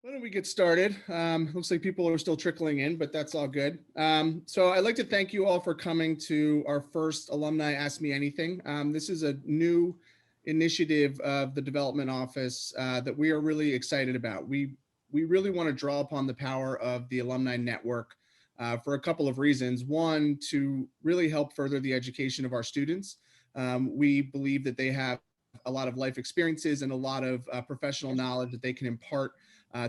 Why don't we get started? Looks like people are still trickling in, but that's all good. So I'd like to thank you all for coming to our first Alumni Ask Me Anything. This is a new initiative of the Development Office that we are really excited about. We really want to draw upon the power of the alumni network for a couple of reasons. One, to really help further the education of our students. We believe that they have a lot of life experiences and a lot of professional knowledge that they can impart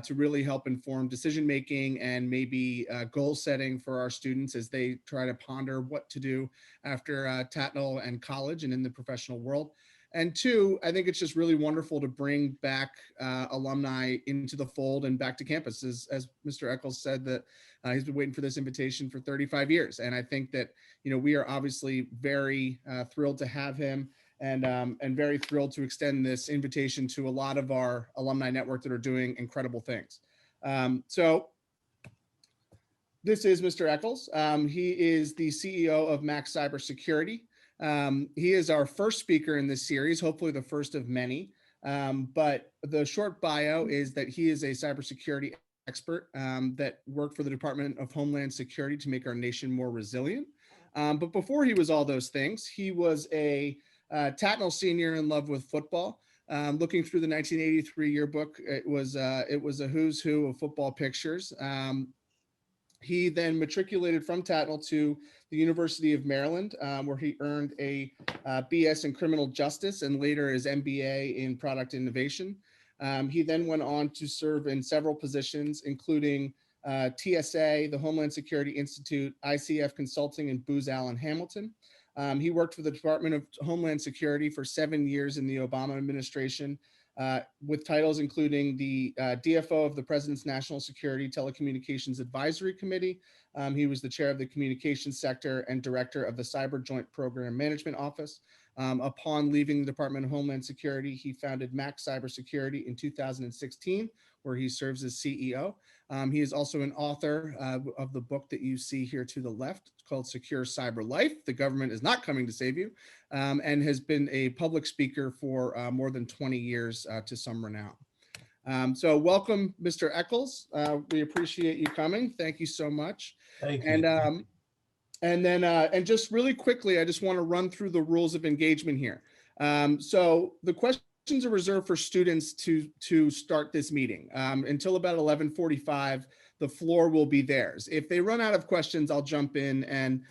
to really help inform decision making and maybe goal setting for our students as they try to ponder what to do after Tatnall and college and in the professional world. And two, I think it's just really wonderful to bring back alumni into the fold and back to campus. As Mr. Echols said, that he's been waiting for this invitation for 35 years. And I think that, we are obviously very thrilled to have him and very thrilled to extend this invitation to a lot of our alumni network that are doing incredible things. So this is Mr. Echols. He is the CEO of Max Cybersecurity. He is our first speaker in this series, hopefully the first of many. But the short bio is that he is a cybersecurity expert that worked for the Department of Homeland Security to make our nation more resilient. But before he was all those things, he was a Tatnall senior in love with football. Looking through the 1983 yearbook, it was a who's who of football pictures. He then matriculated from Tatnall to the University of Maryland, where he earned a BS in criminal justice and later his MBA in product innovation. He then went on to serve in several positions, including TSA, the Homeland Security Institute, ICF Consulting, and Booz Allen Hamilton. He worked for the Department of Homeland Security for 7 years in the Obama administration, with titles including the DFO of the President's National Security Telecommunications Advisory Committee. He was the chair of the communications sector and director of the Cyber Joint Program Management Office. Upon leaving the Department of Homeland Security, he founded Max Cybersecurity in 2016, where he serves as CEO. He is also an author of the book that you see here to the left. It's called Secure Cyber Life: The Government is Not Coming to Save You, and has been a public speaker for more than 20 years to some renown. So welcome, Mr. Echols. We appreciate you coming. Thank you so much. Thank you. And just really quickly, I just want to run through the rules of engagement here. So the questions are reserved for students to start this meeting. Until about 11:45, the floor will be theirs. If they run out of questions, I'll jump in and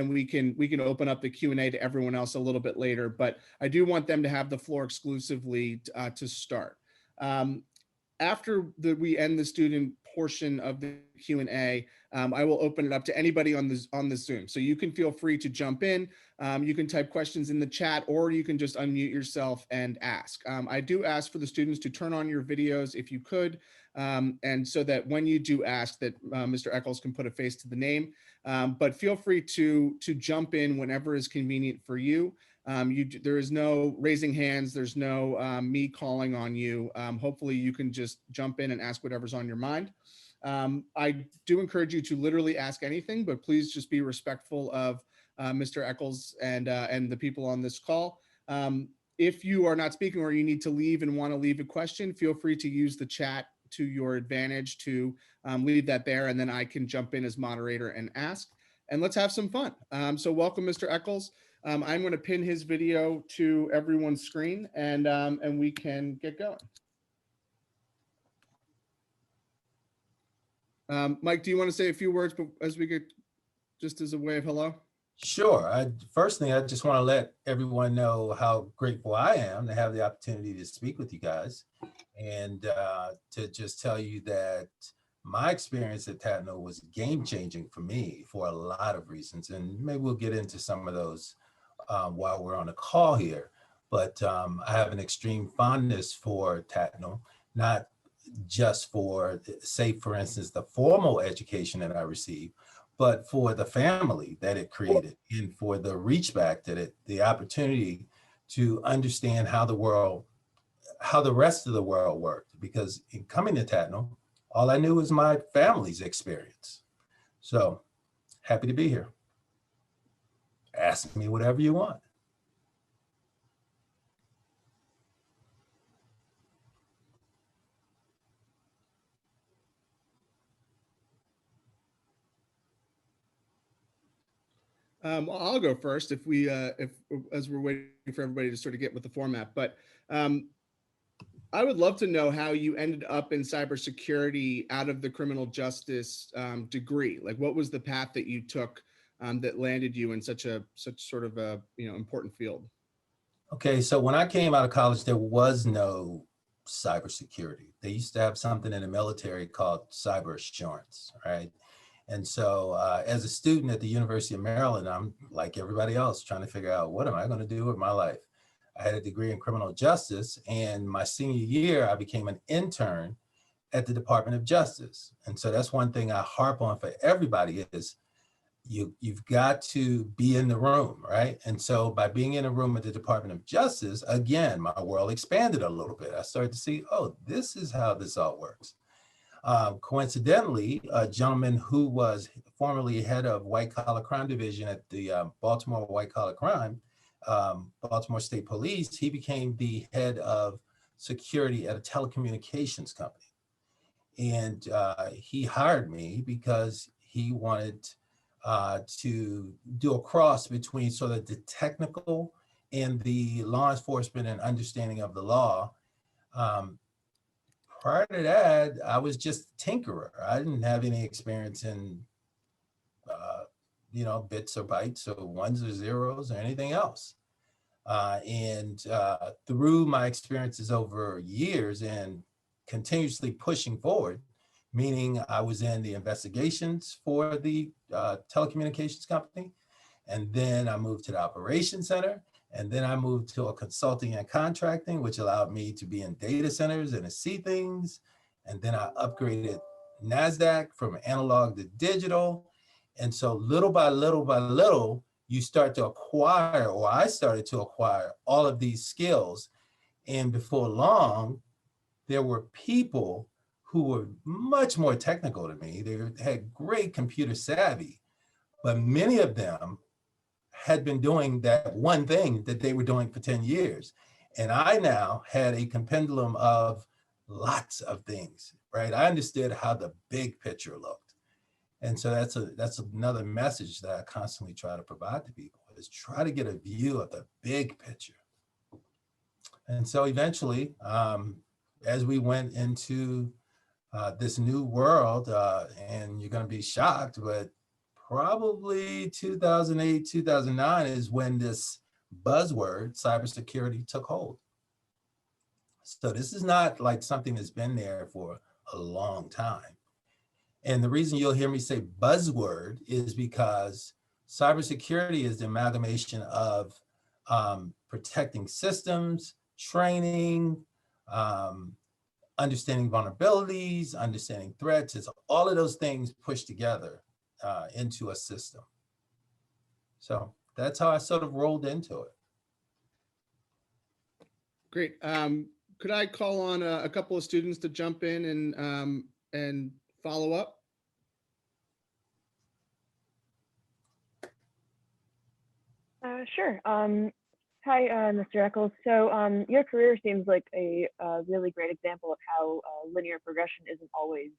we can open up the Q&A to everyone else a little bit later. But I do want them to have the floor exclusively to start. After we end the student portion of the Q&A, I will open it up to anybody on the Zoom. So you can feel free to jump in. You can type questions in the chat, or you can just unmute yourself and ask. I do ask for the students to turn on your videos if you could, and so that when you do ask, that Mr. Echols can put a face to the name. But feel free to jump in whenever is convenient for you. There is no raising hands. There's no me calling on you. Hopefully you can just jump in and ask whatever's on your mind. I do encourage you to literally ask anything, but please just be respectful of Mr. Echols and the people on this call. If you are not speaking or you need to leave and want to leave a question, feel free to use the chat to your advantage to leave that there, and then I can jump in as moderator and ask. And let's have some fun. So welcome, Mr. Echols. I'm going to pin his video to everyone's screen, and we can get going. Mike, do you want to say a few words as we get, just as a way of hello? Sure. First thing, I just want to let everyone know how grateful I am to have the opportunity to speak with you guys, and to just tell you that my experience at Tatnall was game-changing for me for a lot of reasons, and maybe we'll get into some of those while we're on the call here. But I have an extreme fondness for Tatnall, not just for, say, for instance, the formal education that I received, but for the family that it created, and for the reach back that the opportunity to understand how the rest of the world worked. Because in coming to Tatnall, all I knew was my family's experience. So happy to be here. Ask me whatever you want. I'll go first if as we're waiting for everybody to sort of get with the format. But um, I would love to know how you ended up in cybersecurity out of the criminal justice degree. Like, what was the path that you took that landed you in such sort of a important field? Okay, so when I came out of college, there was no cybersecurity. They used to have something in the military called cyber assurance, right? And so as a student at the University of Maryland, I'm like everybody else trying to figure out, what am I going to do with my life? I had a degree in criminal justice, and my senior year, I became an intern at the Department of Justice. And so that's one thing I harp on for everybody is you've got to be in the room, right? And so by being in a room at the Department of Justice, again, my world expanded a little bit. I started to see, oh, this is how this all works. Coincidentally, a gentleman who was formerly head of white collar crime division at the Baltimore white collar crime, Baltimore State Police, he became the head of security at a telecommunications company. And he hired me because he wanted to do a cross between sort of the technical and the law enforcement and understanding of the law. Prior to that, I was just a tinkerer. I didn't have any experience in, bits or bytes or ones or zeros or anything else. And through my experiences over years and continuously pushing forward, meaning I was in the investigations for the telecommunications company, and then I moved to the operations center, and then I moved to a consulting and contracting, which allowed me to be in data centers and to see things. And then I upgraded NASDAQ from analog to digital. And so little by little by little, you start to acquire, or I started to acquire all of these skills. And before long, there were people who were much more technical than me. They had great computer savvy, but many of them had been doing that one thing that they were doing for 10 years. And I now had a compendium of lots of things, right? I understood how the big picture looked. And so that's another message that I constantly try to provide to people is try to get a view of the big picture. And so eventually, as we went into this new world, and you're going to be shocked, but probably 2008, 2009 is when this buzzword cybersecurity took hold. So this is not like something that's been there for a long time. And the reason you'll hear me say buzzword is because cybersecurity is the amalgamation of protecting systems, training, understanding vulnerabilities, understanding threats. It's all of those things pushed together into a system. So that's how I sort of rolled into it. Great. Could I call on a couple of students to jump in and follow up? Sure. Hi, Mr. Echols. So your career seems like a really great example of how linear progression isn't always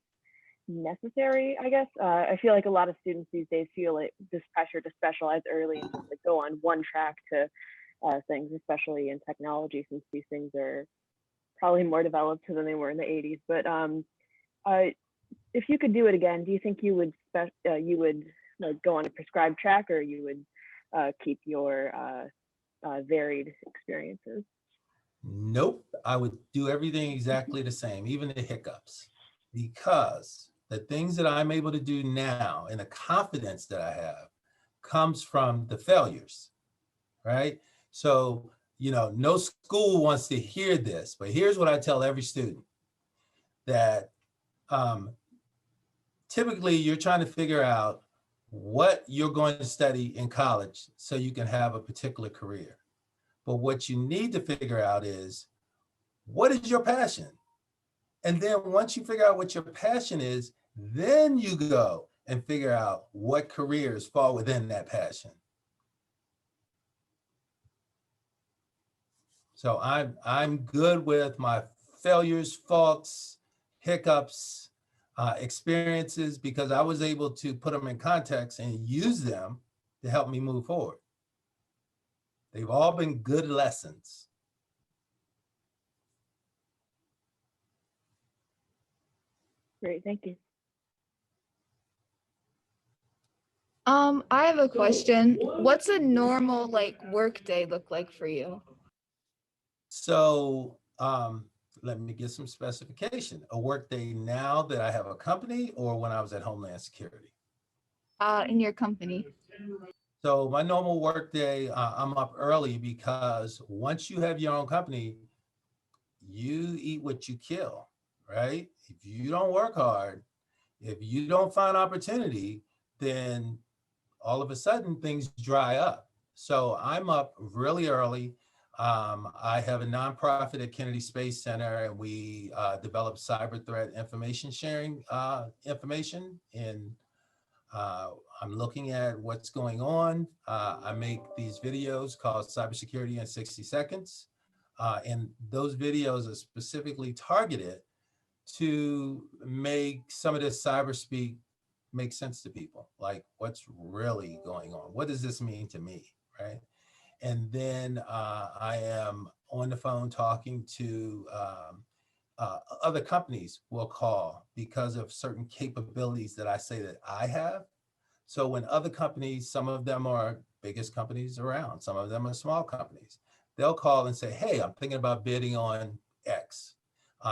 necessary, I guess. I feel like a lot of students these days feel like this pressure to specialize early and just like go on one track to things, especially in technology, since these things are probably more developed than they were in the 80s. But if you could do it again, do you think you would like go on a prescribed track, or you would keep your varied experiences? Nope, I would do everything exactly the same, even the hiccups, because the things that I'm able to do now and the confidence that I have comes from the failures, right? So, no school wants to hear this, but here's what I tell every student, that typically you're trying to figure out what you're going to study in college so you can have a particular career. But what you need to figure out is, what is your passion? And then once you figure out what your passion is, then you go and figure out what careers fall within that passion. So I'm good with my failures, faults, hiccups, experiences, because I was able to put them in context and use them to help me move forward. They've all been good lessons. Great, thank you. I have a question. What's a normal work day look like for you? So let me get some specification. A work day now that I have a company or when I was at Homeland Security? In your company. So my normal work day, I'm up early because once you have your own company, you eat what you kill, right? If you don't work hard, if you don't find opportunity, then all of a sudden things dry up. So I'm up really early. I have a nonprofit at Kennedy Space Center, and we develop cyber threat information sharing information. And I'm looking at what's going on. I make these videos called Cybersecurity in 60 Seconds. And those videos are specifically targeted to make some of this cyber speak make sense to people. Like, what's really going on? What does this mean to me, right? And then I am on the phone talking to other companies will call because of certain capabilities that I say that I have. So when other companies, some of them are biggest companies around, some of them are small companies, they'll call and say, hey, I'm thinking about bidding on X.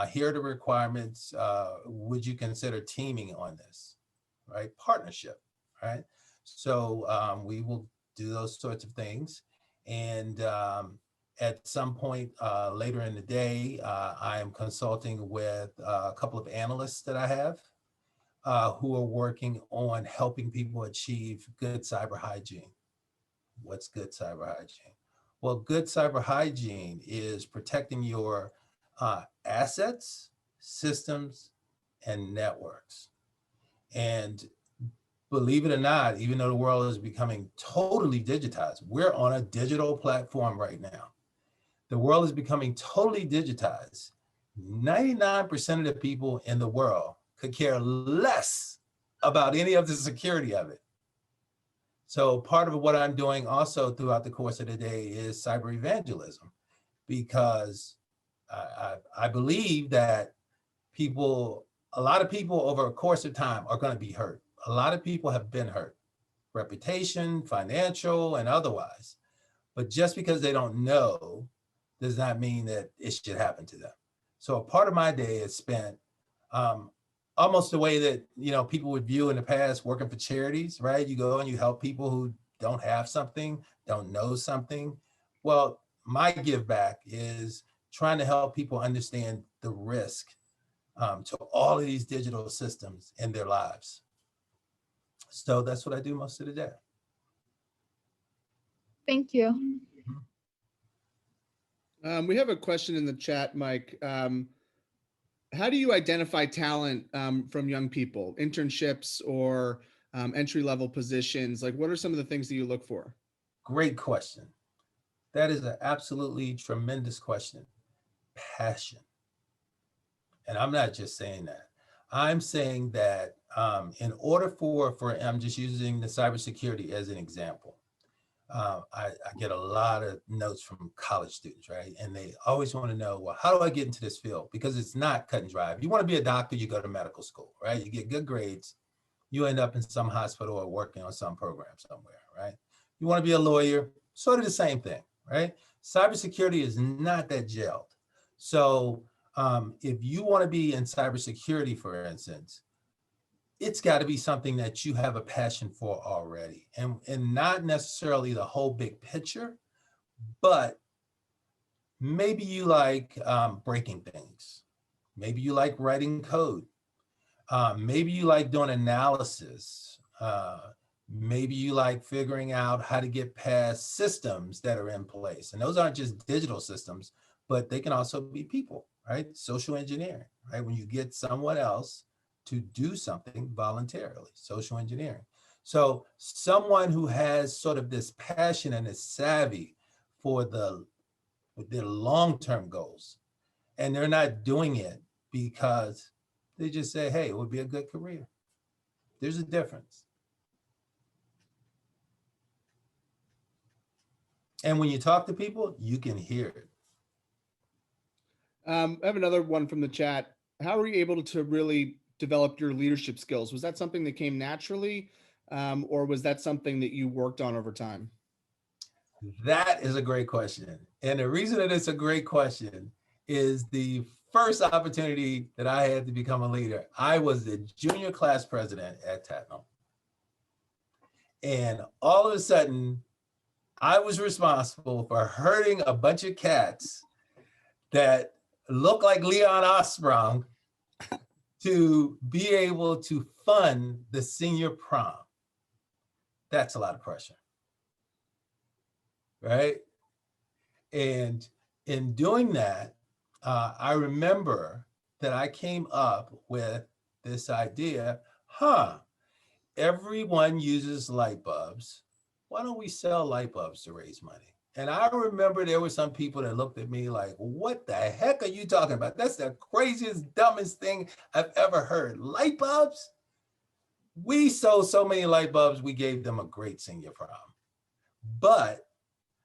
Here are the requirements. Would you consider teaming on this, right? Partnership, right? So we will do those sorts of things. And at some point later in the day, I am consulting with a couple of analysts that I have who are working on helping people achieve good cyber hygiene. What's good cyber hygiene? Well, good cyber hygiene is protecting your assets, systems, and networks. And believe it or not, even though the world is becoming totally digitized, we're on a digital platform right now. The world is becoming totally digitized. 99% of the people in the world could care less about any of the security of it. So part of what I'm doing also throughout the course of the day is cyber evangelism, because I believe that a lot of people over a course of time are going to be hurt. A lot of people have been hurt, reputation, financial, and otherwise. But just because they don't know does not mean that it should happen to them. So a part of my day is spent almost the way that people would view in the past working for charities, right? You go and you help people who don't have something, don't know something. Well, my give back is trying to help people understand the risk to all of these digital systems in their lives. So that's what I do most of the day. Thank you. We have a question in the chat, Mike. How do you identify talent from young people, internships or entry-level positions? Like, what are some of the things that you look for? Great question. That is an absolutely tremendous question. Passion. And I'm not just saying that. I'm saying that in order for I'm just using the cybersecurity as an example. I get a lot of notes from college students, right? And they always want to know, well, how do I get into this field? Because it's not cut and dry. If you want to be a doctor, you go to medical school, right? You get good grades, you end up in some hospital or working on some program somewhere, right? You want to be a lawyer, sort of the same thing, right? Cybersecurity is not that gelled. So if you want to be in cybersecurity, for instance, it's got to be something that you have a passion for already, and not necessarily the whole big picture, but maybe you like breaking things. Maybe you like writing code. Maybe you like doing analysis. Maybe you like figuring out how to get past systems that are in place. And those aren't just digital systems, but they can also be people, right? Social engineering, right? When you get someone else to do something voluntarily, social engineering. So someone who has sort of this passion and is savvy for their long-term goals, and they're not doing it because they just say, hey, it would be a good career. There's a difference. And when you talk to people, you can hear it. I have another one from the chat. How were you able to really develop your leadership skills? Was that something that came naturally, or was that something that you worked on over time? That is a great question. And the reason that it's a great question is the first opportunity that I had to become a leader, I was the junior class president at Tatnall. And all of a sudden, I was responsible for herding a bunch of cats that looked like Leon Osprong to be able to fund the senior prom. That's a lot of pressure, right? And in doing that, I remember that I came up with this idea, everyone uses light bulbs. Why don't we sell light bulbs to raise money? And I remember there were some people that looked at me like, what the heck are you talking about? That's the craziest, dumbest thing I've ever heard. Light bulbs? We sold so many light bulbs, we gave them a great senior prom. But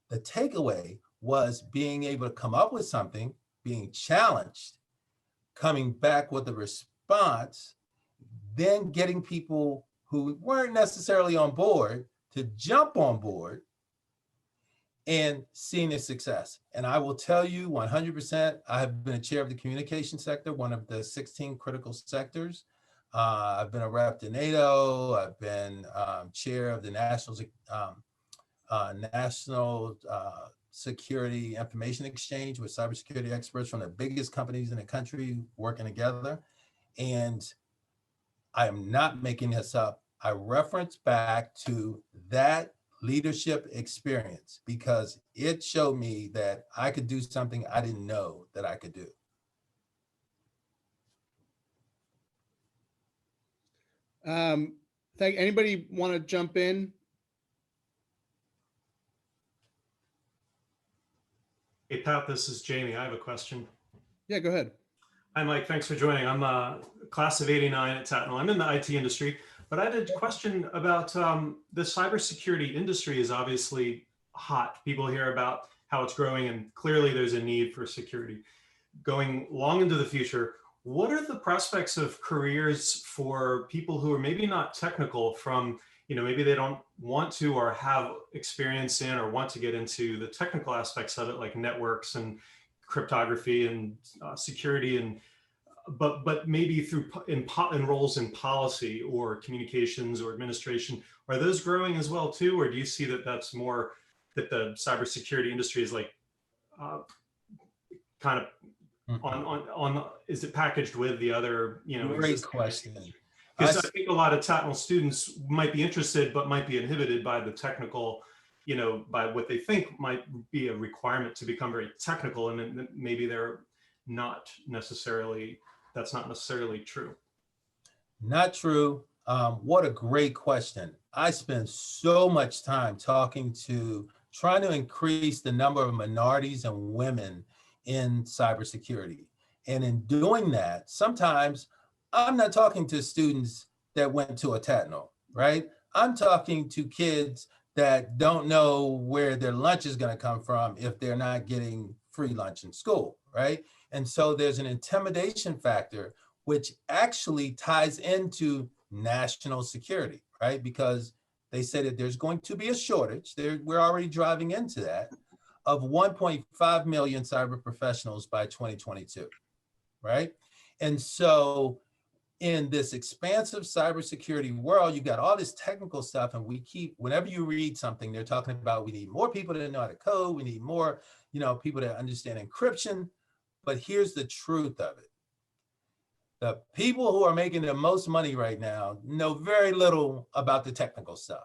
the takeaway was being able to come up with something, being challenged, coming back with a response, then getting people who weren't necessarily on board to jump on board and seeing the success. And I will tell you 100%, I have been a chair of the communication sector, one of the 16 critical sectors. I've been a rep to NATO. I've been chair of the National Security Information Exchange with cybersecurity experts from the biggest companies in the country working together. And I am not making this up. I reference back to that leadership experience because it showed me that I could do something I didn't know that I could do. Anybody want to jump in? Hey, Pat, this is Jamie. I have a question. Yeah, go ahead. Hi, Mike. Thanks for joining. I'm a class of '89 at Tatnall. I'm in the IT industry, but I had a question about the cybersecurity industry is obviously hot. People hear about how it's growing, and clearly there's a need for security. Going long into the future, what are the prospects of careers for people who are maybe not technical from, maybe they don't want to or have experience in or want to get into the technical aspects of it, like networks and cryptography and security, and but maybe in roles in policy or communications or administration, are those growing as well too, or do you see that that's more that the cybersecurity industry is like kind of on is it packaged with the other Great question. Because I think a lot of Tatnall students might be interested but might be inhibited by the technical, by what they think might be a requirement to become very technical, and then maybe they're not necessarily, that's not necessarily true. Not true. What a great question. I spend so much time trying to increase the number of minorities and women in cybersecurity. And in doing that, sometimes I'm not talking to students that went to a Tatnall, right? I'm talking to kids that don't know where their lunch is going to come from if they're not getting free lunch in school, right? And so there's an intimidation factor, which actually ties into national security, right? Because they say that there's going to be a shortage, we're already driving into that, of 1.5 million cyber professionals by 2022, right? And so in this expansive cybersecurity world, you got all this technical stuff, and whenever you read something, they're talking about we need more people that know how to code, we need more, people that understand encryption. But here's the truth of it. The people who are making the most money right now know very little about the technical stuff.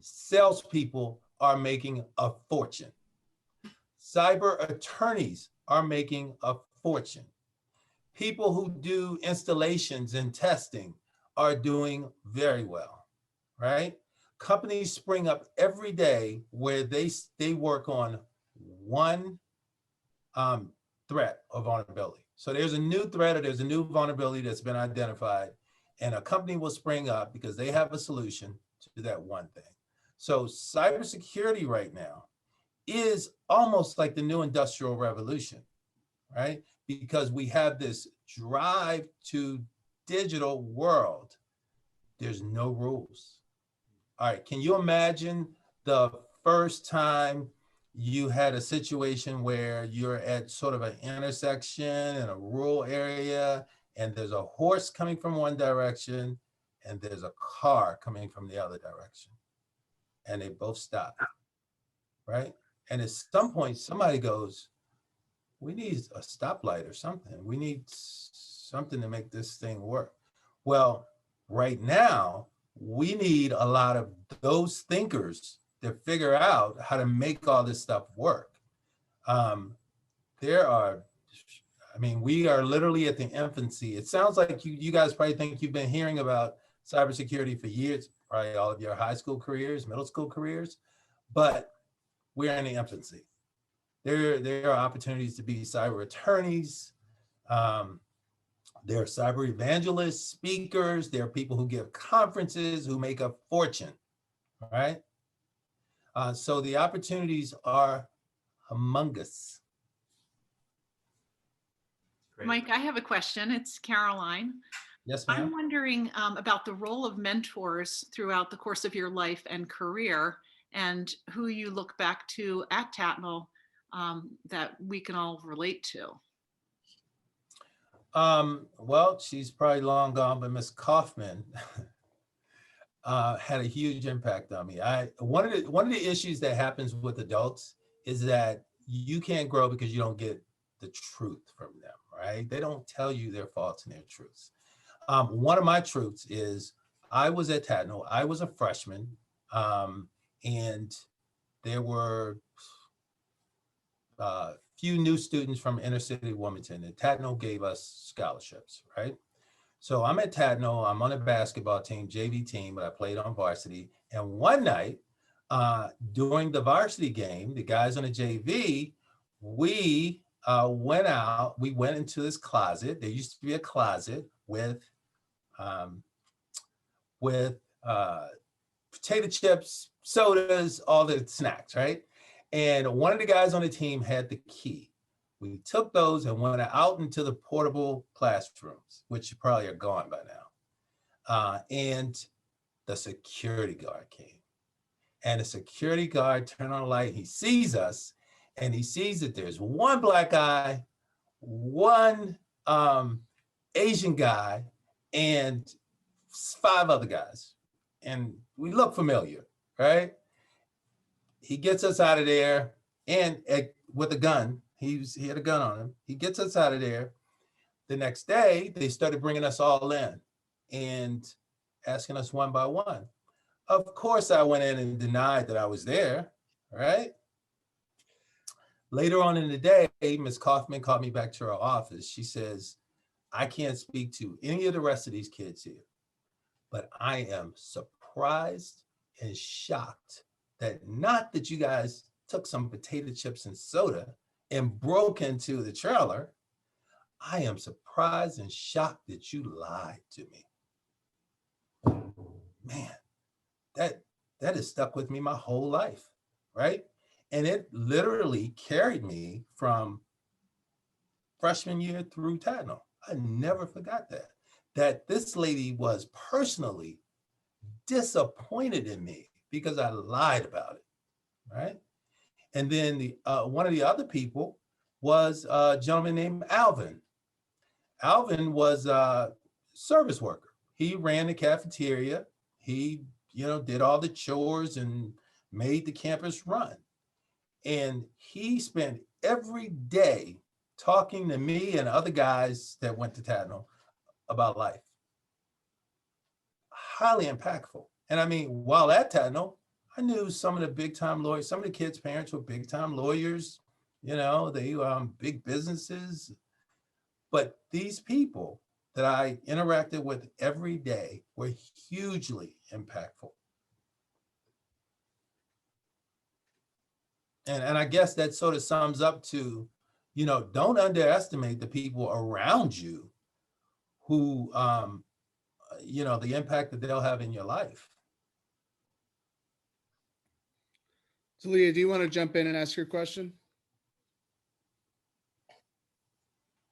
Salespeople are making a fortune. Cyber attorneys are making a fortune. People who do installations and testing are doing very well, right? Companies spring up every day where they work on one threat or vulnerability. So there's a new threat or there's a new vulnerability that's been identified, and a company will spring up because they have a solution to that one thing. So cybersecurity right now is almost like the new industrial revolution, right? Because we have this drive to digital world. There's no rules. All right, can you imagine the first time you had a situation where you're at sort of an intersection in a rural area and there's a horse coming from one direction and there's a car coming from the other direction and they both stop, right? And at some point somebody goes, we need a stoplight or something. We need something to make this thing work. Well, right now, we need a lot of those thinkers to figure out how to make all this stuff work. We are literally at the infancy. It sounds like you guys probably think you've been hearing about cybersecurity for years, probably all of your high school careers, middle school careers, but we're in the infancy. There are opportunities to be cyber attorneys. There are cyber evangelists, speakers. There are people who give conferences who make a fortune, right? So the opportunities are among us. Great. Mike, I have a question. It's Caroline. Yes, I'm ma'am. wondering about the role of mentors throughout the course of your life and career, and who you look back to at Tatnall that we can all relate to. Well, she's probably long gone, but Miss Kaufman had a huge impact on me. One of the issues that happens with adults is that you can't grow because you don't get the truth from them, right? They don't tell you their faults and their truths. One of my truths is I was at Tatnall. I was a freshman, and there were few new students from inner city Wilmington, and Tatnall gave us scholarships, right? So I'm at Tatnall, I'm on a basketball team, JV team, but I played on varsity. And one night during the varsity game, the guys on the JV, we went into this closet. There used to be a closet with potato chips, sodas, all the snacks, right? And one of the guys on the team had the key. We took those and went out into the portable classrooms, which probably are gone by now. And the security guard came. And the security guard turned on the light. He sees us, and he sees that there's one black guy, one Asian guy, and 5 other guys. And we look familiar, right? He gets us out of there, and with a gun. He had a gun on him. He gets us out of there. The next day, they started bringing us all in and asking us one by one. Of course, I went in and denied that I was there, right? Later on in the day, Ms. Kaufman called me back to her office. She says, I can't speak to any of the rest of these kids here, but I am surprised and shocked that not that you guys took some potato chips and soda and broke into the trailer. I am surprised and shocked that you lied to me. Man, that has stuck with me my whole life, right? And it literally carried me from freshman year through Tatnall. I never forgot that this lady was personally disappointed in me because I lied about it, right? And then one of the other people was a gentleman named Alvin. Alvin was a service worker. He ran the cafeteria. He, did all the chores and made the campus run. And he spent every day talking to me and other guys that went to Tatnall about life. Highly impactful. And I mean, while at Tatnall, I knew some of the big time lawyers, some of the kids' parents were big time lawyers, they big businesses. But these people that I interacted with every day were hugely impactful. And I guess that sort of sums up to, don't underestimate the people around you who, the impact that they'll have in your life. Talia, do you want to jump in and ask your question?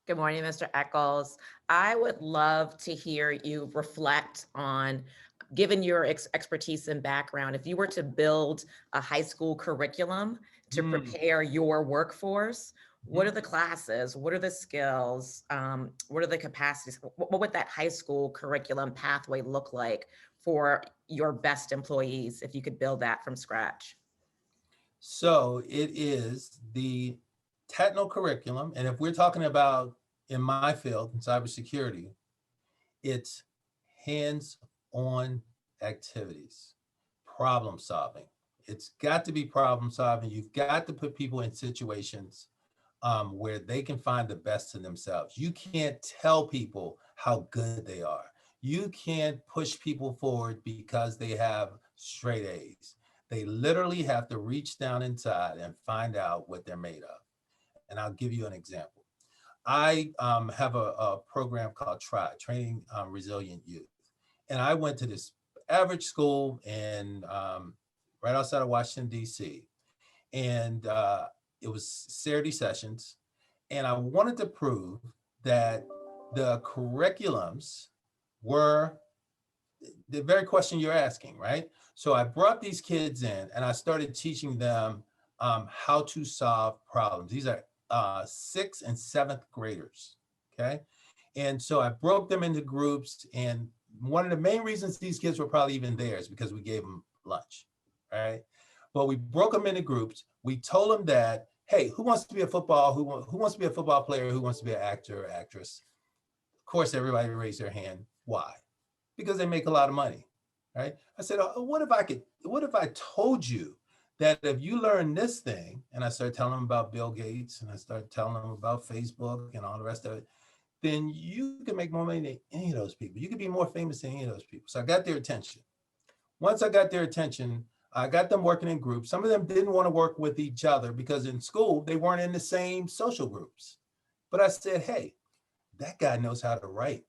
Good morning, Mr. Echols. I would love to hear you reflect on, given your expertise and background, if you were to build a high school curriculum to prepare your workforce, what are the classes? What are the skills? What are the capacities? What would that high school curriculum pathway look like for your best employees if you could build that from scratch? So it is the technical curriculum. And if we're talking about in my field, in cybersecurity, it's hands-on activities, problem solving. It's got to be problem solving. You've got to put people in situations where they can find the best in themselves. You can't tell people how good they are. You can't push people forward because they have straight A's. They literally have to reach down inside and find out what they're made of. And I'll give you an example. I have a program called TRI, Training Resilient Youth. And I went to this average school in right outside of Washington, D.C. And it was Saturday sessions. And I wanted to prove that the curriculums were the very question you're asking, right? So I brought these kids in and I started teaching them how to solve problems. These are 6th and 7th graders, okay? And so I broke them into groups, and one of the main reasons these kids were probably even there is because we gave them lunch, right? But we broke them into groups. We told them that, hey, who wants to be a football, who wants to be a football player, who wants to be an actor or actress? Of course, everybody raised their hand. Why? Because they make a lot of money, right? I said, oh, what if I told you that if you learn this thing, and I started telling them about Bill Gates, and I started telling them about Facebook and all the rest of it, then you can make more money than any of those people. You could be more famous than any of those people. So I got their attention. Once I got their attention, I got them working in groups. Some of them didn't want to work with each other because in school, they weren't in the same social groups. But I said, hey, that guy knows how to write.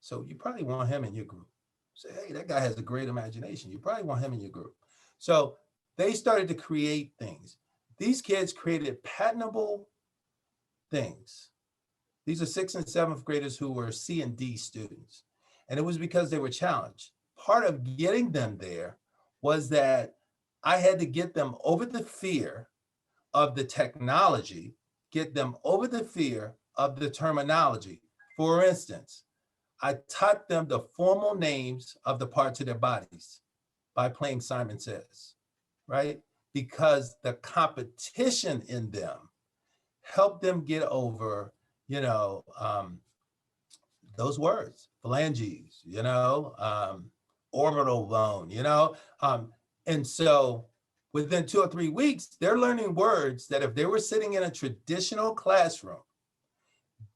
So you probably want him in your group. Say, hey, that guy has a great imagination. You probably want him in your group. So they started to create things. These kids created patentable things. These are 6th and 7th graders who were C and D students. And it was because they were challenged. Part of getting them there was that I had to get them over the fear of the technology, get them over the fear of the terminology. For instance, I taught them the formal names of the parts of their bodies by playing Simon Says, right? Because the competition in them helped them get over, those words, phalanges, orbital bone, and so within 2 or 3 weeks, they're learning words that if they were sitting in a traditional classroom,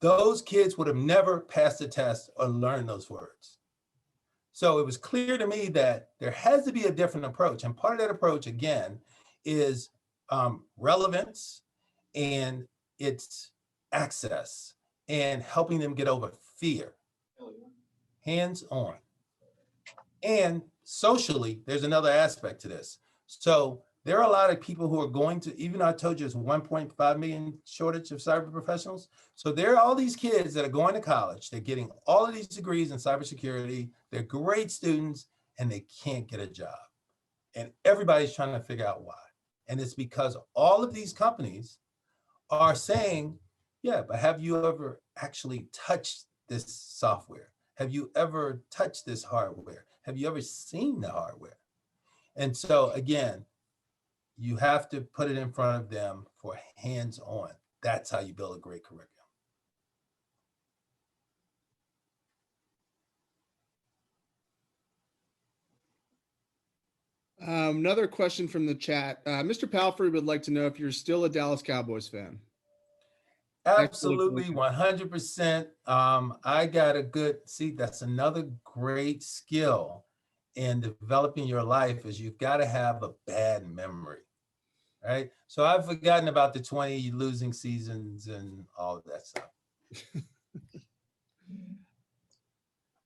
those kids would have never passed the test or learned those words. So it was clear to me that there has to be a different approach. And part of that approach, again, is relevance, and it's access and helping them get over fear, hands-on. And socially, there's another aspect to this. So there are a lot of people who are going to, even though I told you it's 1.5 million shortage of cyber professionals. So there are all these kids that are going to college. They're getting all of these degrees in cybersecurity. They're great students and they can't get a job. And everybody's trying to figure out why. And it's because all of these companies are saying, yeah, but have you ever actually touched this software? Have you ever touched this hardware? Have you ever seen the hardware? And so again, you have to put it in front of them for hands-on. That's how you build a great curriculum. Another question from the chat. Mr. Palfrey would like to know if you're still a Dallas Cowboys fan. Absolutely, 100%. I got a good, see, that's another great skill in developing your life is you've got to have a bad memory, right? So I've forgotten about the 20 losing seasons and all of that stuff.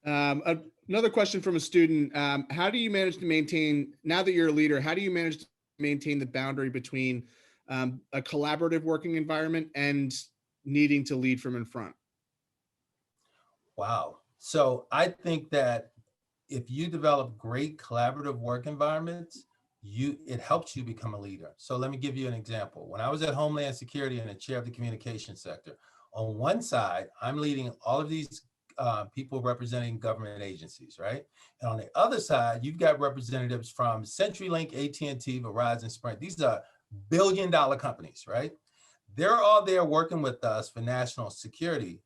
Another question from a student. How do you manage to maintain, now that you're a leader, how do you manage maintain the boundary between a collaborative working environment and needing to lead from in front? Wow. So I think that if you develop great collaborative work environments, it helps you become a leader. So let me give you an example. When I was at Homeland Security and the chair of the communication sector, on one side, I'm leading all of these people representing government agencies, right? And on the other side, you've got representatives from CenturyLink, AT&T, Verizon, Sprint. These are billion-dollar companies, right? They're all there working with us for national security,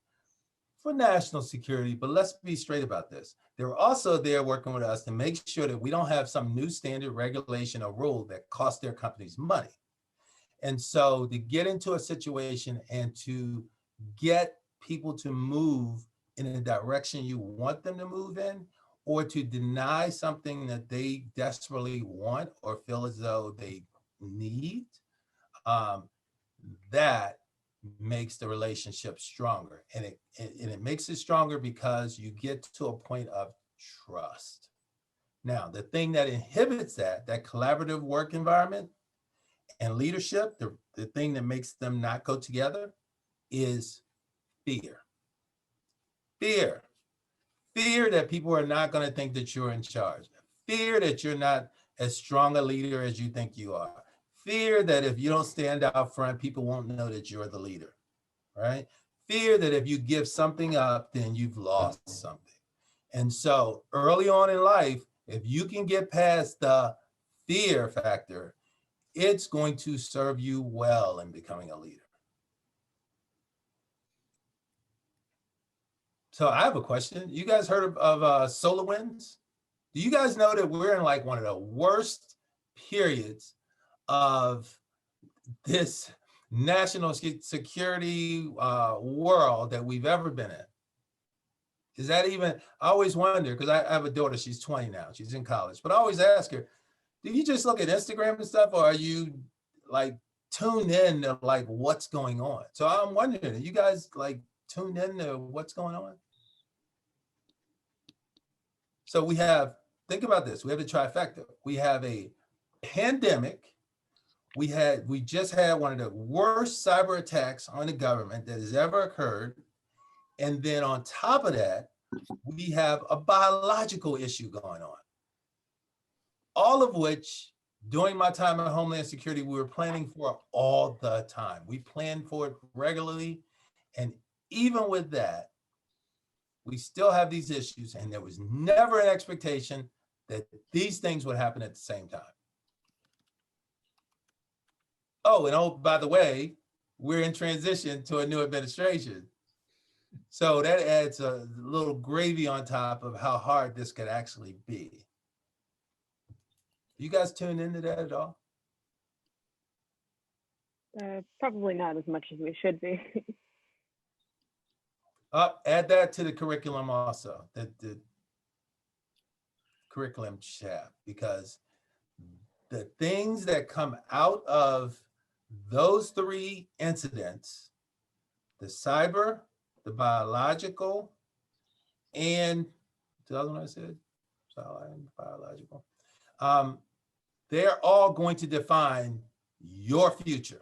but let's be straight about this. They're also there working with us to make sure that we don't have some new standard, regulation, or rule that costs their companies money. And so to get into a situation and to get people to move in a direction you want them to move in, or to deny something that they desperately want or feel as though they need, that makes the relationship stronger. And it makes it stronger because you get to a point of trust. Now, the thing that inhibits that collaborative work environment and leadership, the thing that makes them not go together is fear. Fear. Fear that people are not going to think that you're in charge. Fear that you're not as strong a leader as you think you are. Fear that if you don't stand out front, people won't know that you're the leader, right? Fear that if you give something up, then you've lost something. And so early on in life, if you can get past the fear factor, it's going to serve you well in becoming a leader. So I have a question. You guys heard of solar winds? Do you guys know that we're in like one of the worst periods of this national security world that we've ever been in? Is that even, I always wonder, because I have a daughter, she's 20 now, she's in college, but I always ask her, do you just look at Instagram and stuff, or are you like tuned in to like what's going on? So I'm wondering, are you guys like tuned in to what's going on? So we have, think about this, we have the trifecta. We have a pandemic. We just had one of the worst cyber attacks on the government that has ever occurred. And then on top of that, we have a biological issue going on. All of which, during my time at Homeland Security, we were planning for all the time. We planned for it regularly. And even with that, we still have these issues, and there was never an expectation that these things would happen at the same time. Oh, and oh, by the way, we're in transition to a new administration. So that adds a little gravy on top of how hard this could actually be. You guys tuned into that at all? Probably not as much as we should be. Add that to the curriculum also, the curriculum chat, because the things that come out of those three incidents, the cyber, the biological, and the other one I said, biological, they're all going to define your future.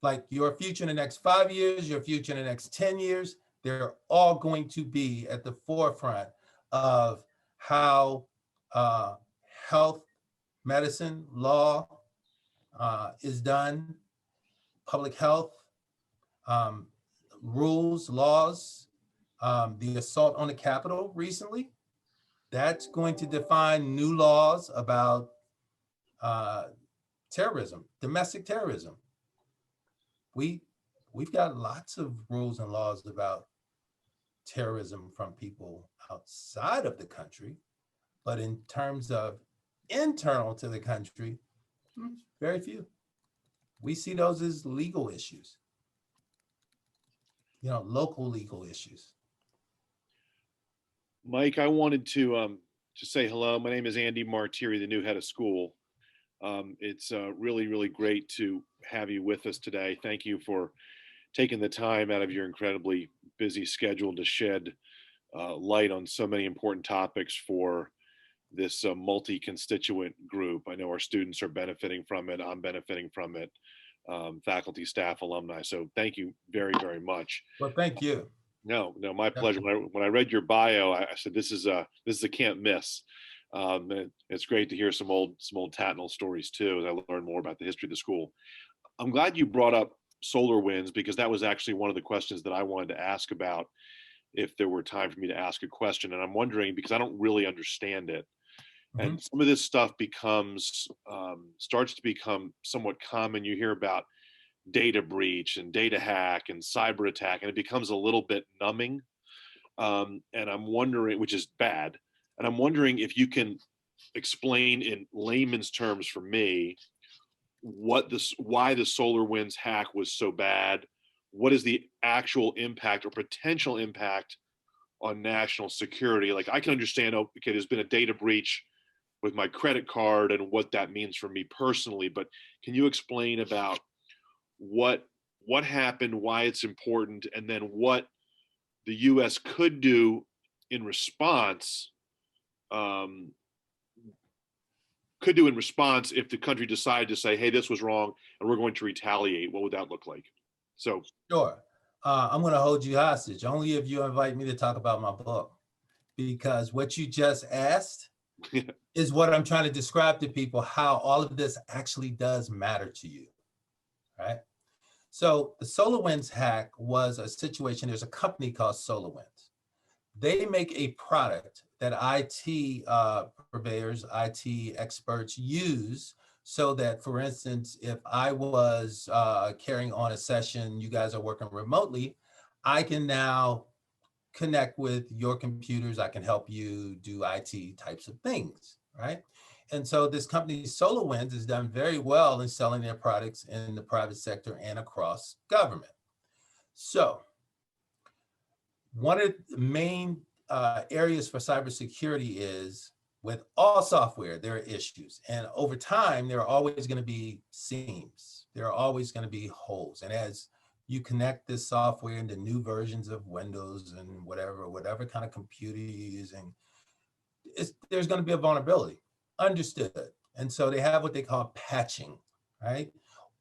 Like your future in the next 5 years, your future in the next 10 years, they're all going to be at the forefront of how health, medicine, law is done, public health, rules, laws, the assault on the Capitol recently. That's going to define new laws about terrorism, domestic terrorism. We've got lots of rules and laws about terrorism from people outside of the country, but in terms of internal to the country, very few. We see those as legal issues, local legal issues. Mike, I wanted to just say hello. My name is Andy Martiri, the new head of school. It's really, really great to have you with us today. Thank you for taking the time out of your incredibly busy schedule to shed light on so many important topics for this multi-constituent group. I know our students are benefiting from it. I'm benefiting from it. Faculty, staff, alumni. So thank you very, very much. Well, thank you. No, my pleasure. When I read your bio, I said this is a can't miss. It's great to hear some old Tatnall stories too, as I learn more about the history of the school. I'm glad you brought up solar winds, because that was actually one of the questions that I wanted to ask about, if there were time for me to ask a question. And I'm wondering, because I don't really understand it, and some of this stuff starts to become somewhat common. You hear about data breach and data hack and cyber attack, and it becomes a little bit numbing. And I'm wondering, which is bad, and I'm wondering if you can explain in layman's terms for me why the SolarWinds hack was so bad. What is the actual impact or potential impact on national security? Like, I can understand, okay, there's been a data breach with my credit card and what that means for me personally, but can you explain about what happened, why it's important, and then what the US could do in response, if the country decided to say, hey, this was wrong and we're going to retaliate? What would that look like? So Sure. I'm going to hold you hostage only if you invite me to talk about my book, because what you just asked is what I'm trying to describe to people, how all of this actually does matter to you, right? So the SolarWinds hack was a situation. There's a company called SolarWinds. They make a product that IT purveyors, IT experts use, so that, for instance, if I was carrying on a session, you guys are working remotely, I can now connect with your computers. I can help you do IT types of things, right? And so this company, SolarWinds, has done very well in selling their products in the private sector and across government. So one of the main areas for cybersecurity is, with all software, there are issues. And over time, there are always going to be seams. There are always going to be holes. And as you connect this software into new versions of Windows and whatever kind of computer you're using, there's going to be a vulnerability. Understood. And so they have what they call patching, right?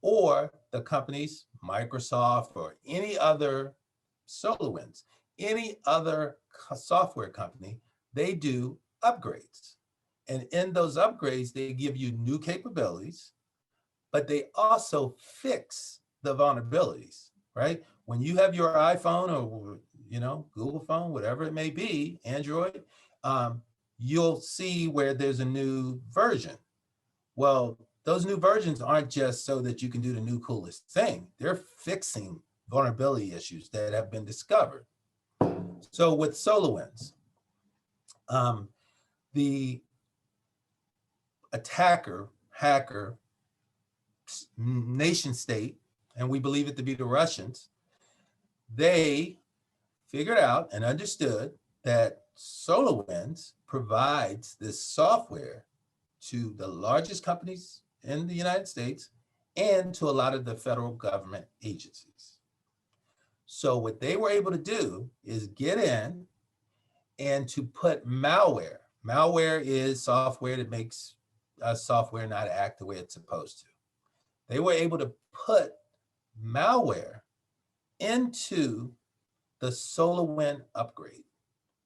Or the companies, Microsoft or any other, SolarWinds, any other software company, they do upgrades. And in those upgrades, they give you new capabilities, but they also fix the vulnerabilities, right? When you have your iPhone or, Google phone, whatever it may be, Android, you'll see where there's a new version. Well, those new versions aren't just so that you can do the new coolest thing. They're fixing vulnerability issues that have been discovered. So with SolarWinds, the hacker, nation state, and we believe it to be the Russians, they figured out and understood that SolarWinds provides this software to the largest companies in the United States and to a lot of the federal government agencies. So what they were able to do is get in and to put malware. Malware is software that makes software not act the way it's supposed to. They were able to put malware into the SolarWinds upgrade.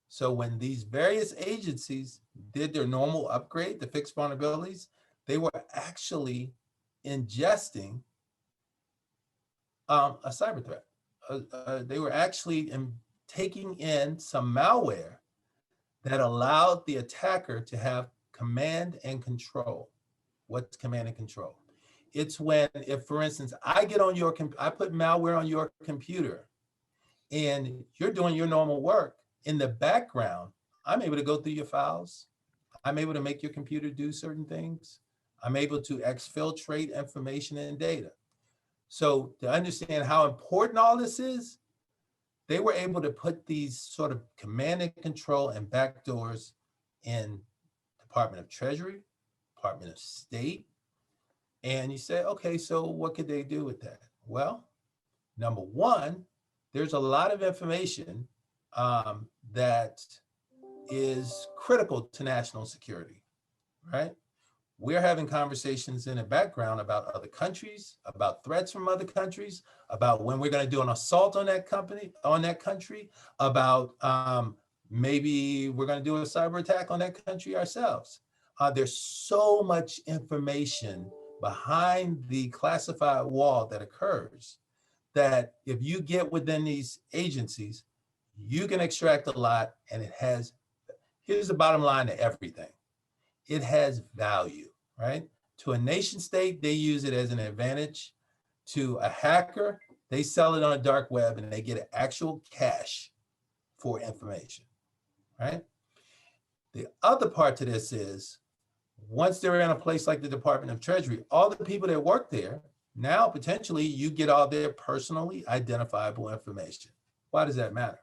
So when these various agencies did their normal upgrade to fix vulnerabilities, they were actually ingesting a cyber threat. They were actually taking in some malware that allowed the attacker to have command and control. What's command and control? It's when, if for instance, I put malware on your computer and you're doing your normal work, in the background, I'm able to go through your files. I'm able to make your computer do certain things. I'm able to exfiltrate information and data. So to understand how important all this is, they were able to put these sort of command and control and backdoors in Department of Treasury, Department of State. And you say, okay, so what could they do with that? Well, number one, there's a lot of information that is critical to national security, right? We're having conversations in the background about other countries, about threats from other countries, about when we're going to do an assault on that country, about maybe we're going to do a cyber attack on that country ourselves. There's so much information behind the classified wall that occurs that if you get within these agencies, you can extract a lot, and here's the bottom line to everything. It has value, right? To a nation state, they use it as an advantage. To a hacker, they sell it on a dark web and they get actual cash for information, right? The other part to this is, once they're in a place like the Department of Treasury, all the people that work there, now potentially you get all their personally identifiable information. Why does that matter?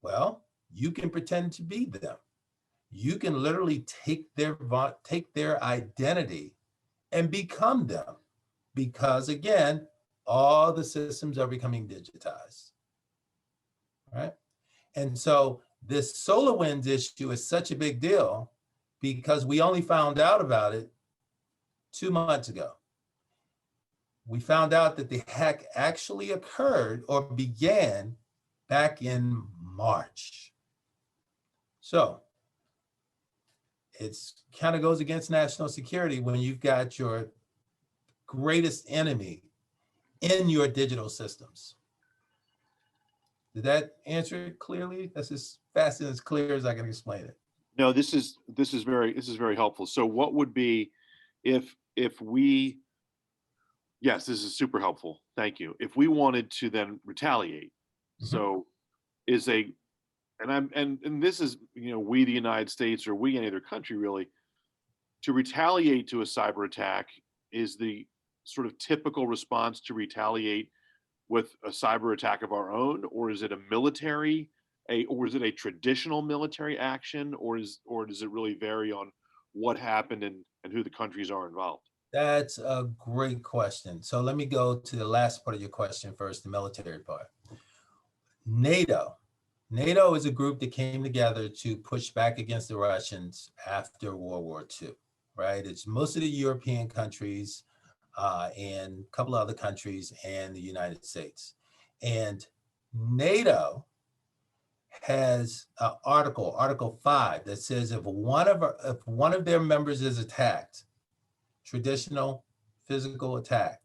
Well, you can pretend to be them. You can literally take their identity and become them, because again, all the systems are becoming digitized, right? And so this SolarWinds issue is such a big deal because we only found out about it 2 months ago. We found out that the hack actually occurred or began back in March. So it's kind of goes against national security when you've got your greatest enemy in your digital systems. Did that answer it clearly? That's as fast and as clear as I can explain it. No, this is very helpful. So what would be if we, yes, this is super helpful. Thank you. If we wanted to then retaliate, so is a, and this is, we, the United States, or we, any other country really, to retaliate to a cyber attack is the sort of typical response to retaliate with a cyber attack of our own, or is it a military, or is it a traditional military action, or does it really vary on what happened and who the countries are involved? That's a great question. So let me go to the last part of your question first, the military part. NATO is a group that came together to push back against the Russians after World War II, right? It's most of the European countries and a couple of other countries and the United States. And NATO has an Article 5, that says if one of their members is attacked, traditional physical attack,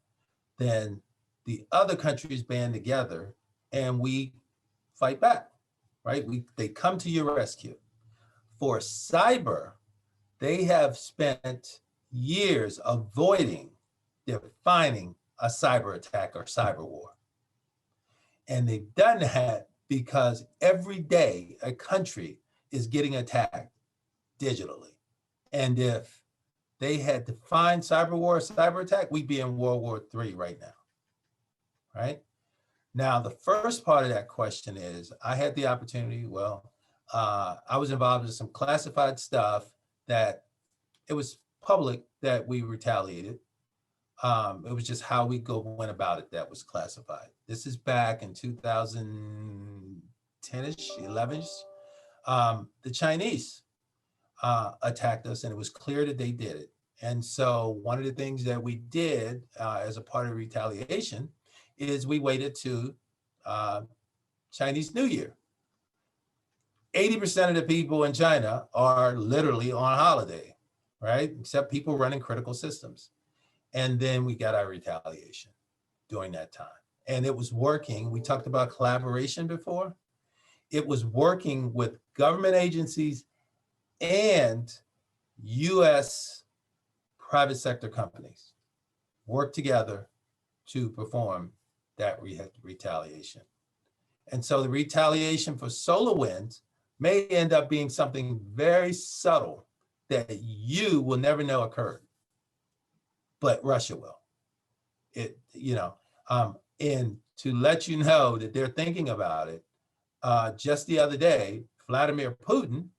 then the other countries band together and we fight back, right? They come to your rescue. For cyber, they have spent years avoiding defining a cyber attack or cyber war. And they've done that because every day a country is getting attacked digitally. And if they had defined cyber war or cyber attack, we'd be in World War III right now, right? Now, the first part of that question is, I had the opportunity, I was involved in some classified stuff that it was public that we retaliated. It was just how we went about it that was classified. This is back in 2010-ish, 11-ish. The Chinese attacked us, and it was clear that they did it. And so one of the things that we did as a part of retaliation is we waited to Chinese New Year. 80% of the people in China are literally on holiday, right? Except people running critical systems. And then we got our retaliation during that time. And it was working. We talked about collaboration before. It was working with government agencies and US private sector companies work together to perform that retaliation. And so the retaliation for SolarWinds may end up being something very subtle that you will never know occurred, but Russia will. And to let you know that they're thinking about it, just the other day, Vladimir Putin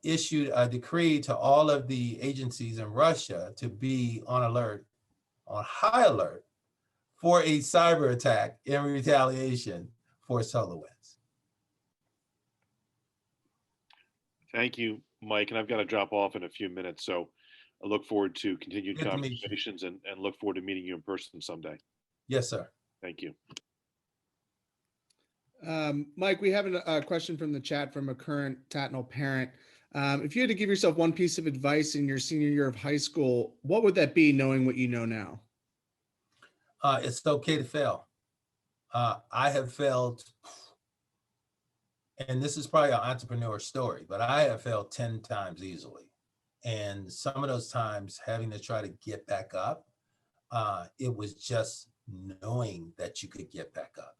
issued a decree to all of the agencies in Russia to be on high alert for a cyber attack in retaliation for SolarWinds. Thank you, Mike. And I've got to drop off in a few minutes. So I look forward to continued Good to meet you. conversations and look forward to meeting you in person someday. Yes, sir. Thank you. Mike, we have a question from the chat from a current Tatnall parent. If you had to give yourself one piece of advice in your senior year of high school, what would that be, knowing what you know now? It's okay to fail. I have failed, and this is probably an entrepreneur story, but I have failed 10 times easily. And some of those times having to try to get back up, it was just knowing that you could get back up.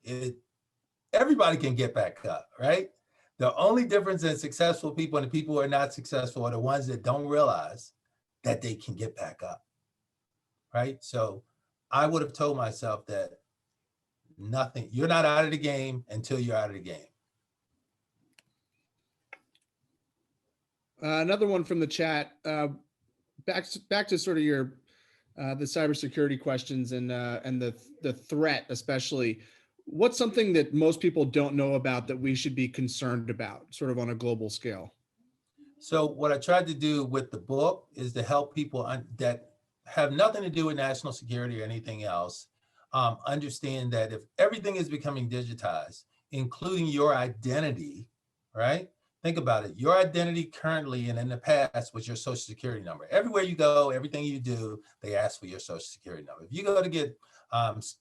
Everybody can get back up, right? The only difference in successful people and the people who are not successful are the ones that don't realize that they can get back up, right? So I would have told myself that you're not out of the game until you're out of the game. Another one from the chat, back to sort of your the cybersecurity questions and the threat, especially. What's something that most people don't know about that we should be concerned about, sort of on a global scale? So what I tried to do with the book is to help people that have nothing to do with national security or anything else, understand that if everything is becoming digitized, including your identity, right? Think about it. Your identity currently and in the past was your social security number. Everywhere you go, everything you do, they ask for your social security number. If you go to get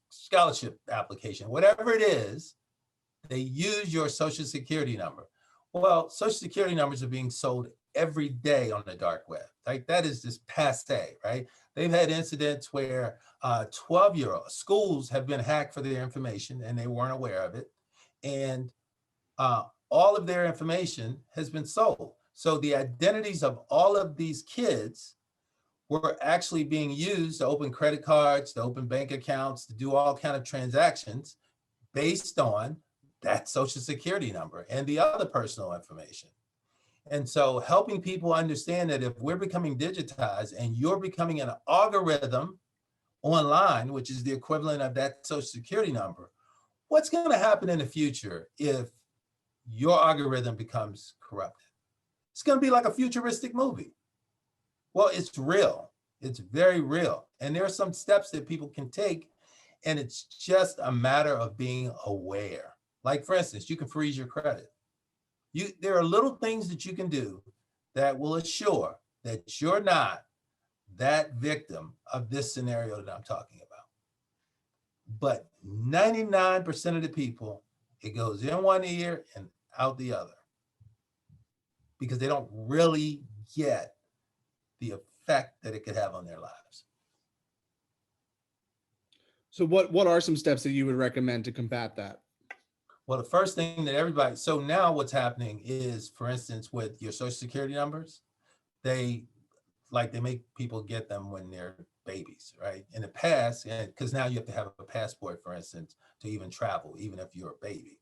scholarship application, whatever it is, they use your social security number. Well, social security numbers are being sold every day on the dark web. Like that is just passe, right? They've had incidents where 12-year-old schools have been hacked for their information and they weren't aware of it. And all of their information has been sold. So the identities of all of these kids were actually being used to open credit cards, to open bank accounts, to do all kind of transactions based on that social security number and the other personal information. And so helping people understand that if we're becoming digitized and you're becoming an algorithm online, which is the equivalent of that social security number, what's going to happen in the future if your algorithm becomes corrupted? It's going to be like a futuristic movie. Well, it's real. It's very real. And there are some steps that people can take, and it's just a matter of being aware. Like, for instance, you can freeze your credit. There are little things that you can do that will assure that you're not that victim of this scenario that I'm talking about. But 99% of the people, it goes in one ear and out the other because they don't really get the effect that it could have on their lives. So what are some steps that you would recommend to combat that? Well, the first thing that so now what's happening is, for instance, with your social security numbers, they make people get them when they're babies, right? In the past, because now you have to have a passport, for instance, to even travel, even if you're a baby.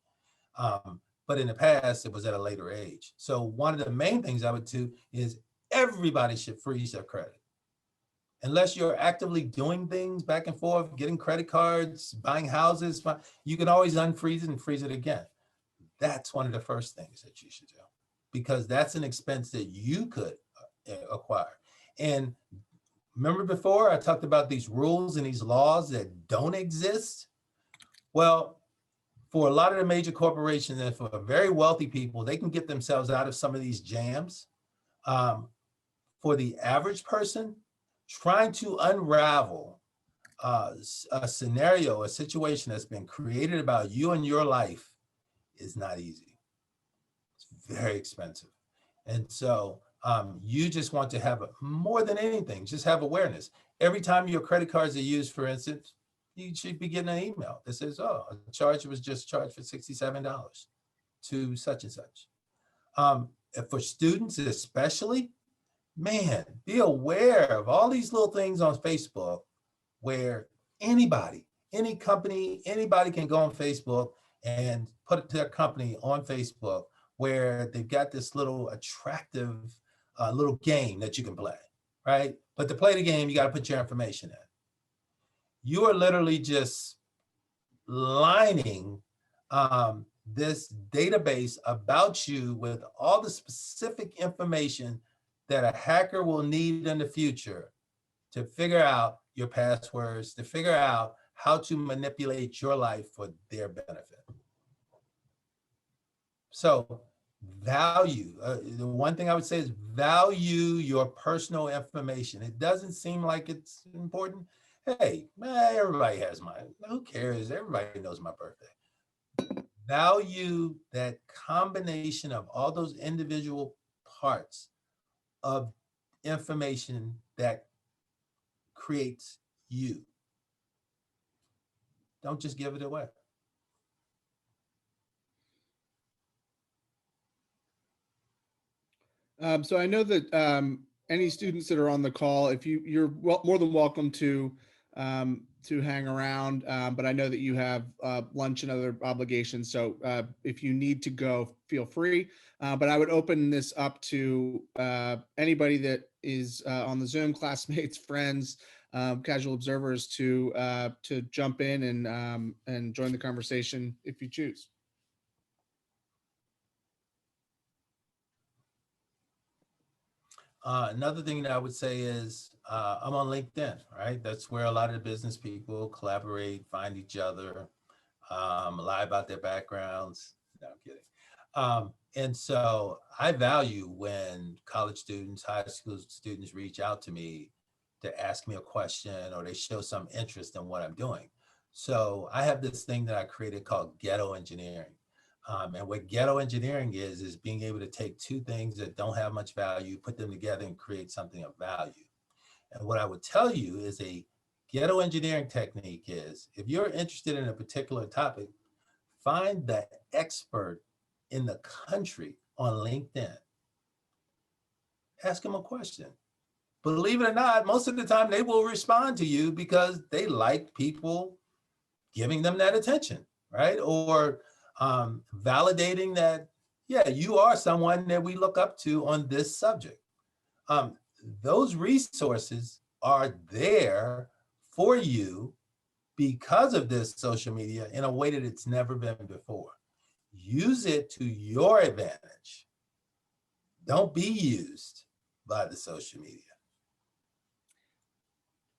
But in the past, it was at a later age. So one of the main things I would do is everybody should freeze their credit. Unless you're actively doing things back and forth, getting credit cards, buying houses, you can always unfreeze it and freeze it again. That's one of the first things that you should do because that's an expense that you could acquire. And remember before I talked about these rules and these laws that don't exist? Well, for a lot of the major corporations and for very wealthy people, they can get themselves out of some of these jams. For the average person, trying to unravel a scenario, a situation that's been created about you and your life is not easy. It's very expensive. And so you just want to have, more than anything, just have awareness. Every time your credit cards are used, for instance, you should be getting an email that says, oh, a charge was just charged for $67 to such and such. For students especially, man, be aware of all these little things on Facebook where anybody, any company, anybody can go on Facebook and put their company on Facebook where they've got this little attractive little game that you can play, right? But to play the game, you got to put your information in. You are literally just lining this database about you with all the specific information that a hacker will need in the future to figure out your passwords, to figure out how to manipulate your life for their benefit. So value, the one thing I would say is value your personal information. It doesn't seem like it's important. Hey, man, everybody has mine. Who cares? Everybody knows my birthday. Value that combination of all those individual parts of information that creates you. Don't just give it away. So I know that any students that are on the call, if you're more than welcome to hang around, but I know that you have lunch and other obligations. So if you need to go, feel free. But I would open this up to anybody that is on the Zoom, classmates, friends, casual observers, to jump in and join the conversation if you choose. Another thing that I would say is I'm on LinkedIn, right? That's where a lot of the business people collaborate, find each other, lie about their backgrounds. No, I'm kidding. And so I value when college students, high school students reach out to me to ask me a question or they show some interest in what I'm doing. So I have this thing that I created called ghetto engineering. And what ghetto engineering is being able to take two things that don't have much value, put them together and create something of value. And what I would tell you is a ghetto engineering technique is if you're interested in a particular topic, find the expert in the country on LinkedIn. Ask them a question. Believe it or not, most of the time they will respond to you because they like people giving them that attention, right? Or validating that, yeah, you are someone that we look up to on this subject. Those resources are there for you because of this social media in a way that it's never been before. Use it to your advantage. Don't be used by the social media.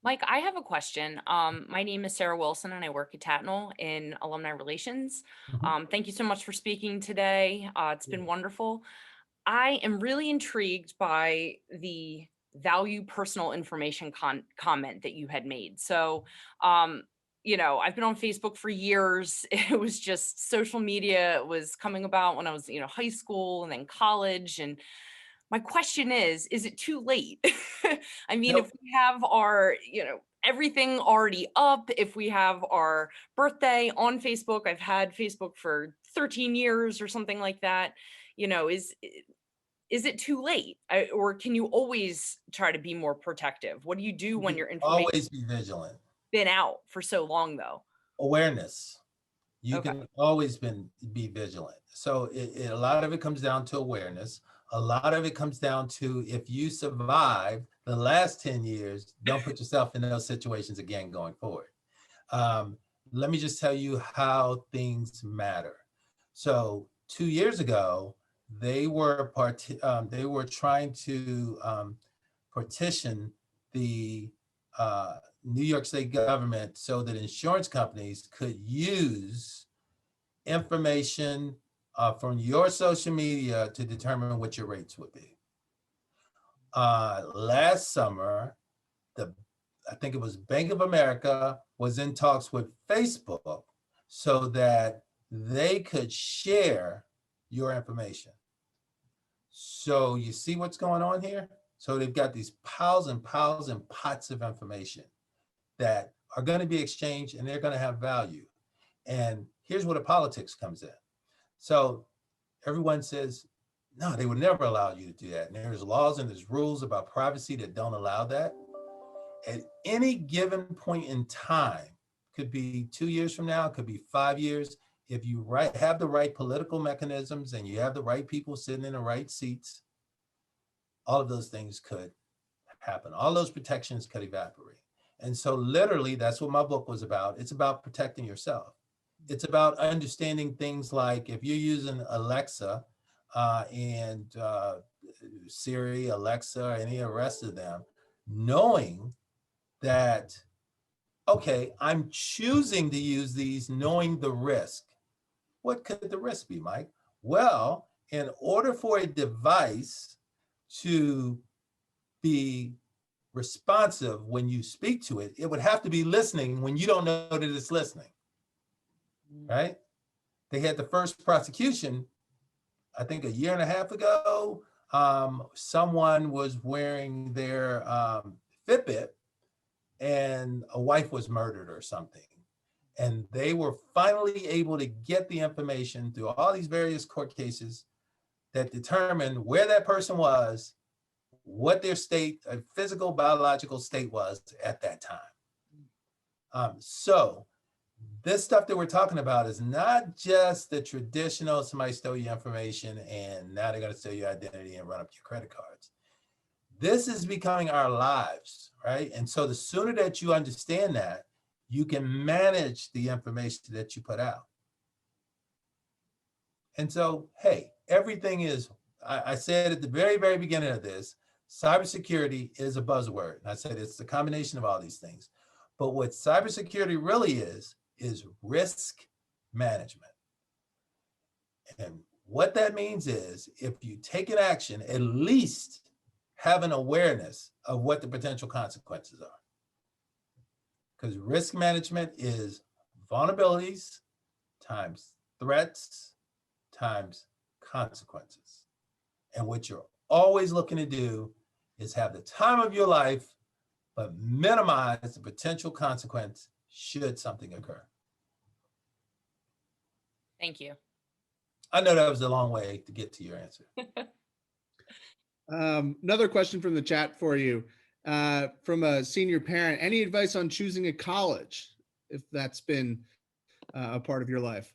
Mike, I have a question. My name is Sarah Wilson and I work at Tatnall in alumni relations. Thank you so much for speaking today. It's been wonderful. I am really intrigued by the value personal information comment that you had made. So, you know, I've been on Facebook for years. It was just social media was coming about when I was, high school and then college. And my question is it too late? I mean, Nope. if we have our, everything already up, if we have our birthday on Facebook, I've had Facebook for 13 years or something like that, is it too late? Or can you always try to be more protective? What do you do when your information Always be vigilant. been out for so long though? Awareness. You Okay. can always be vigilant. So a lot of it comes down to awareness. A lot of it comes down to if you survive the last 10 years, don't put yourself in those situations again going forward. Let me just tell you how things matter. So 2 years ago, they were trying to partition the New York State government so that insurance companies could use information from your social media to determine what your rates would be. Last summer, I think it was Bank of America was in talks with Facebook so that they could share your information. So you see what's going on here? So they've got these piles and piles and pots of information that are going to be exchanged and they're going to have value. And here's where the politics comes in. So everyone says, no, they would never allow you to do that. And there's laws and there's rules about privacy that don't allow that. At any given point in time, could be 2 years from now, could be 5 years, if you have the right political mechanisms and you have the right people sitting in the right seats, all of those things could happen. All those protections could evaporate. And so literally, that's what my book was about. It's about protecting yourself. It's about understanding things like if you're using Alexa and Siri, Alexa, any of the rest of them, knowing that, okay, I'm choosing to use these knowing the risk. What could the risk be, Mike? Well, in order for a device to be responsive when you speak to it, it would have to be listening when you don't know that it's listening, right? They had the first prosecution, I think a year and a half ago. Someone was wearing their Fitbit and a wife was murdered or something. And they were finally able to get the information through all these various court cases that determined where that person was, what their state, physical, biological state was at that time. So this stuff that we're talking about is not just the traditional somebody stole your information and now they're going to steal your identity and run up your credit cards. This is becoming our lives, right? And so the sooner that you understand that, you can manage the information that you put out. And so, hey, everything is, I said at the very, very beginning of this, cybersecurity is a buzzword. And I said it's the combination of all these things. But what cybersecurity really is risk management. And what that means is if you take an action, at least have an awareness of what the potential consequences are. Because risk management is vulnerabilities times threats times consequences. And what you're always looking to do is have the time of your life, but minimize the potential consequence should something occur. Thank you. I know that was a long way to get to your answer. Another question from the chat for you. From a senior parent, any advice on choosing a college, if that's been a part of your life?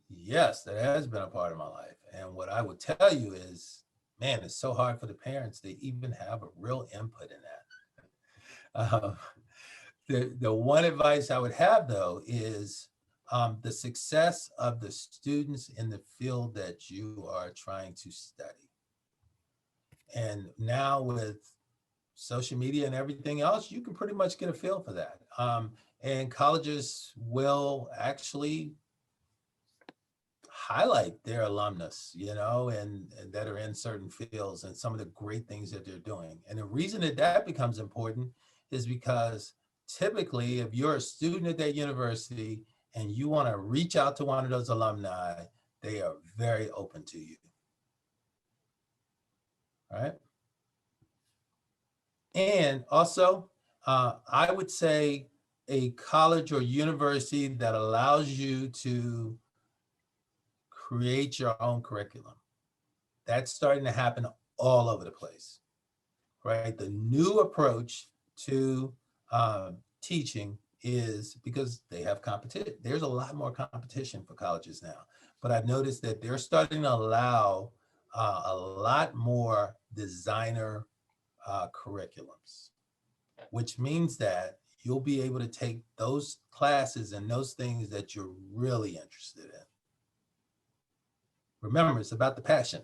Yes, that has been a part of my life. And what I would tell you is, man, it's so hard for the parents to even have a real input in that. The one advice I would have, though, is the success of the students in the field that you are trying to study. And now with social media and everything else, you can pretty much get a feel for that. And colleges will actually highlight their alumnus, you know, and that are in certain fields and some of the great things that they're doing. And the reason that that becomes important is because typically if you're a student at that university and you want to reach out to one of those alumni, they are very open to you. All right. And also, I would say a college or university that allows you to create your own curriculum. That's starting to happen all over the place, right? The new approach to teaching is because they have competition. There's a lot more competition for colleges now, but I've noticed that they're starting to allow a lot more designer curriculums, which means that you'll be able to take those classes and those things that you're really interested in. Remember, it's about the passion.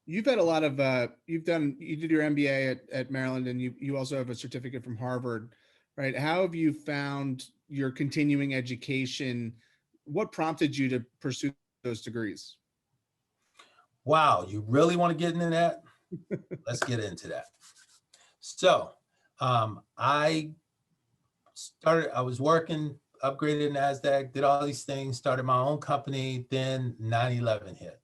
You've had a lot of, you did your MBA at Maryland, and you also have a certificate from Harvard, right? How have you found your continuing education? What prompted you to pursue those degrees? Wow, you really want to get into that? Let's get into that. So I was working, upgraded NASDAQ, did all these things, started my own company, then 9/11 hit.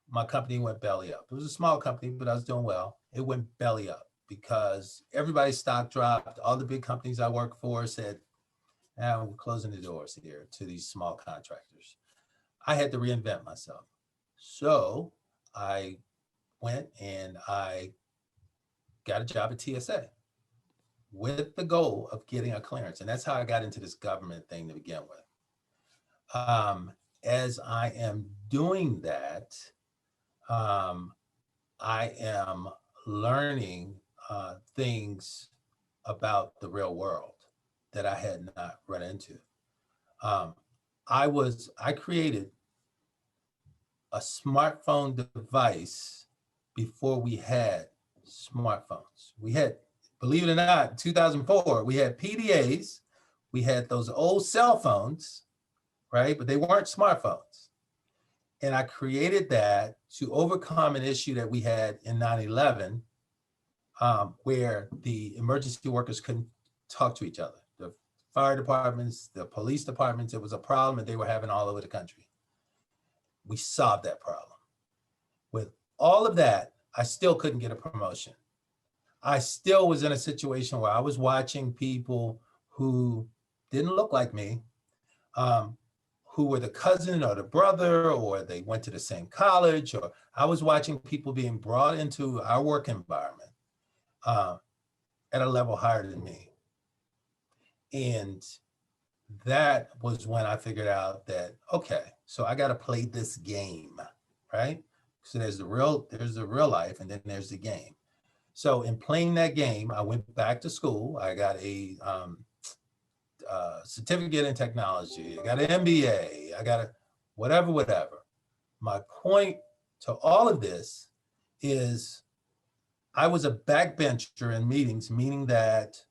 My company went belly up. It was a small company, but I was doing well. It went belly up because everybody's stock dropped. All the big companies I work for said, we're closing the doors here to these small contractors. I had to reinvent myself. So I went and I got a job at TSA with the goal of getting a clearance. And that's how I got into this government thing to begin with. As I am doing that, I am learning things about the real world. that I had not run into. I created a smartphone device before we had smartphones. We had, believe it or not, in 2004, we had PDAs, we had those old cell phones, right? But they weren't smartphones. And I created that to overcome an issue that we had in 9/11, where the emergency workers couldn't talk to each other. The fire departments, the police departments, it was a problem that they were having all over the country. We solved that problem. With all of that, I still couldn't get a promotion. I still was in a situation where I was watching people who didn't look like me, who were the cousin or the brother, or they went to the same college, or I was watching people being brought into our work environment at a level higher than me. And that was when I figured out that, okay, so I got to play this game, right? So there's the real life, and then there's the game. So in playing that game, I went back to school. I got a certificate in technology. I got an MBA. I got a whatever. My point to all of this is I was a backbencher in meetings, meaning that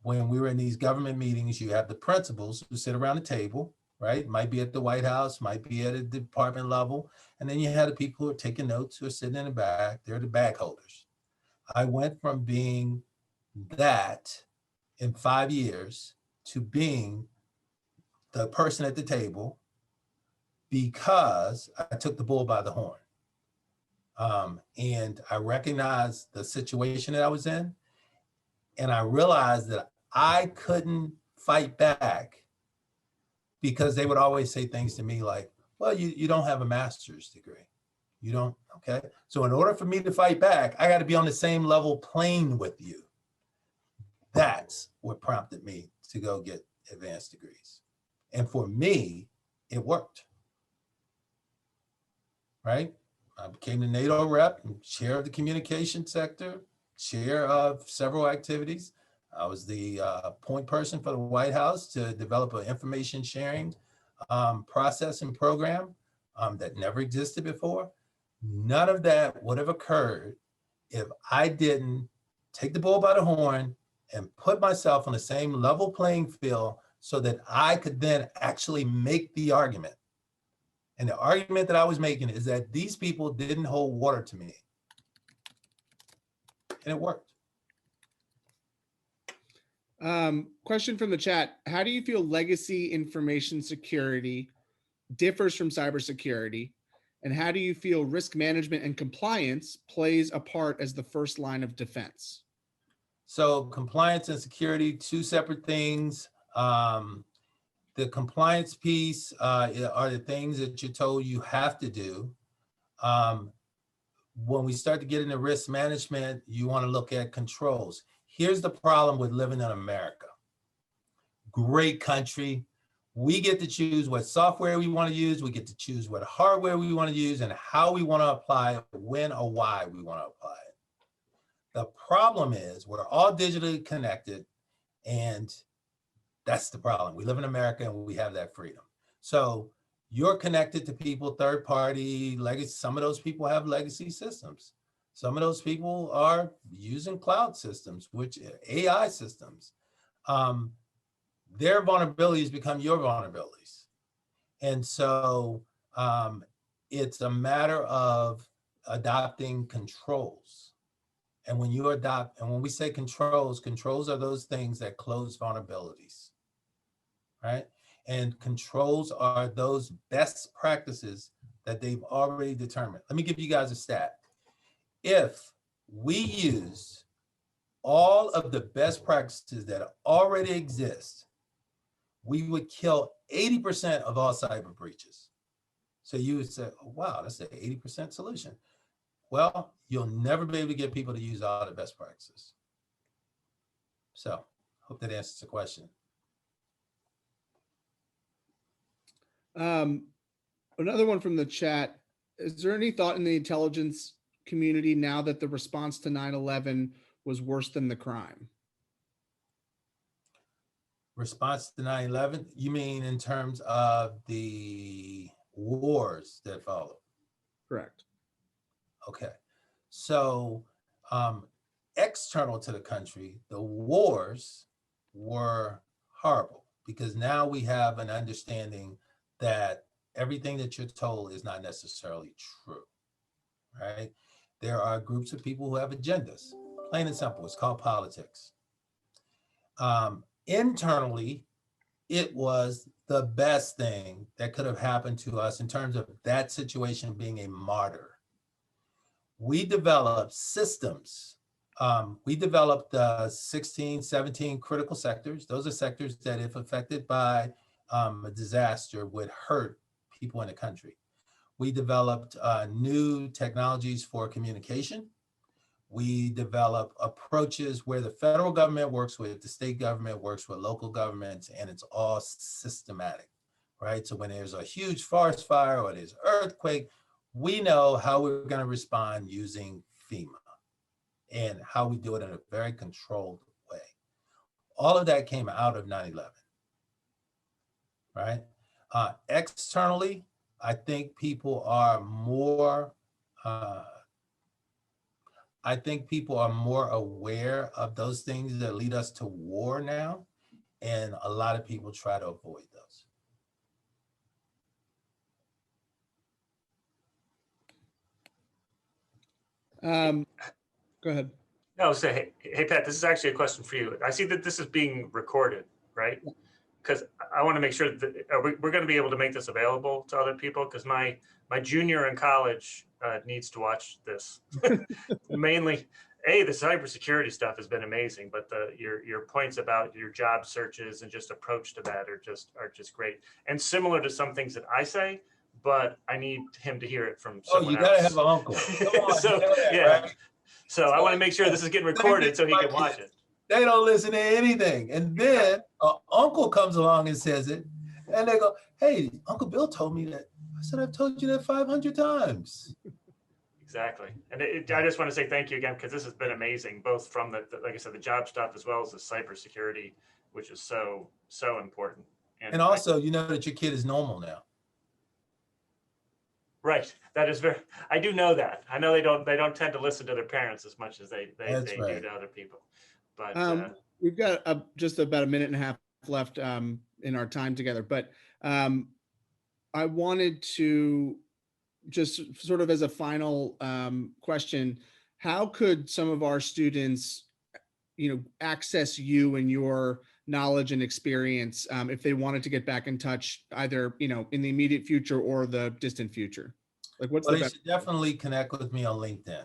when we were in these government meetings, you have the principals who sit around the table, right? Might be at the White House, might be at a department level. And then you had the people who are taking notes, who are sitting in the back. They're the bag holders. I went from being that in 5 years to being the person at the table because I took the bull by the horn. And I recognized the situation that I was in. And I realized that I couldn't fight back because they would always say things to me like, well, you don't have a master's degree. You don't, okay? So in order for me to fight back, I got to be on the same level playing with you. That's what prompted me to go get advanced degrees. And for me, it worked, right? I became the NATO rep and chair of the communication sector, chair of several activities. I was the point person for the White House to develop an information sharing process and program that never existed before. None of that would have occurred if I didn't take the bull by the horn and put myself on the same level playing field so that I could then actually make the argument. And the argument that I was making is that these people didn't hold water to me. And it worked. Question from the chat. How do you feel legacy information security differs from cybersecurity? And how do you feel risk management and compliance plays a part as the first line of defense? So compliance and security, two separate things. The compliance piece are the things that you're told you have to do. When we start to get into risk management, you want to look at controls. Here's the problem with living in America. Great country. We get to choose what software we want to use. We get to choose what hardware we want to use and how we want to apply it, when or why we want to apply it. The problem is we're all digitally connected, and that's the problem. We live in America and we have that freedom. So you're connected to people, third party, legacy. Some of those people have legacy systems. Some of those people are using cloud systems, which AI systems. Their vulnerabilities become your vulnerabilities. And so it's a matter of adopting controls. And when you adopt, and when we say controls are those things that close vulnerabilities, right? And controls are those best practices that they've already determined. Let me give you guys a stat. If we use all of the best practices that already exist, we would kill 80% of all cyber breaches. So you would say, oh, wow, that's an 80% solution. Well, you'll never be able to get people to use all the best practices. So hope that answers the question. Another one from the chat. Is there any thought in the intelligence community now that the response to 9/11 was worse than the crime? Response to 9/11, you mean in terms of the wars that followed? Correct. Okay. So external to the country, the wars were horrible because now we have an understanding that everything that you're told is not necessarily true, right? There are groups of people who have agendas, plain and simple. It's called politics. Internally, it was the best thing that could have happened to us in terms of that situation being a martyr. We developed systems. We developed 16, 17 critical sectors. Those are sectors that, if affected by a disaster, would hurt people in the country. We developed new technologies for communication. We develop approaches where the federal government works with the state government, works with local governments, and it's all systematic, right? So when there's a huge forest fire or there's earthquake, we know how we're going to respond using FEMA and how we do it in a very controlled way. All of that came out of 9/11, right? Externally, I think people are more aware of those things that lead us to war now, and a lot of people try to avoid those. Go ahead. No, say, hey, Pat, this is actually a question for you. I see that this is being recorded, right? Because I want to make sure that we're going to be able to make this available to other people, because my junior in college needs to watch this. Mainly, the cybersecurity stuff has been amazing, but your points about your job searches and just approach to that are just great, and similar to some things that I say, but I need him to hear it from someone else. You gotta have an uncle. Come on, so that, yeah. Right? So I want to make sure this is getting recorded so he can watch it. They don't listen to anything. And then an uncle comes along and says it, and they go, hey, Uncle Bill told me that. I said, I've told you that 500 times. Exactly. And I just want to say thank you again, because this has been amazing, both from like I said, the job stuff, as well as the cybersecurity, which is so important. And also, you know that your kid is normal now. Right. That is I do know that. I know they don't tend to listen to their parents as much as they do to other people. But we've got just about a minute and a half left in our time together. But I wanted to just sort of as a final question, how could some of our students, access you and your knowledge and experience if they wanted to get back in touch, either, in the immediate future or the distant future? Like, what's the best? You should definitely connect with me on LinkedIn.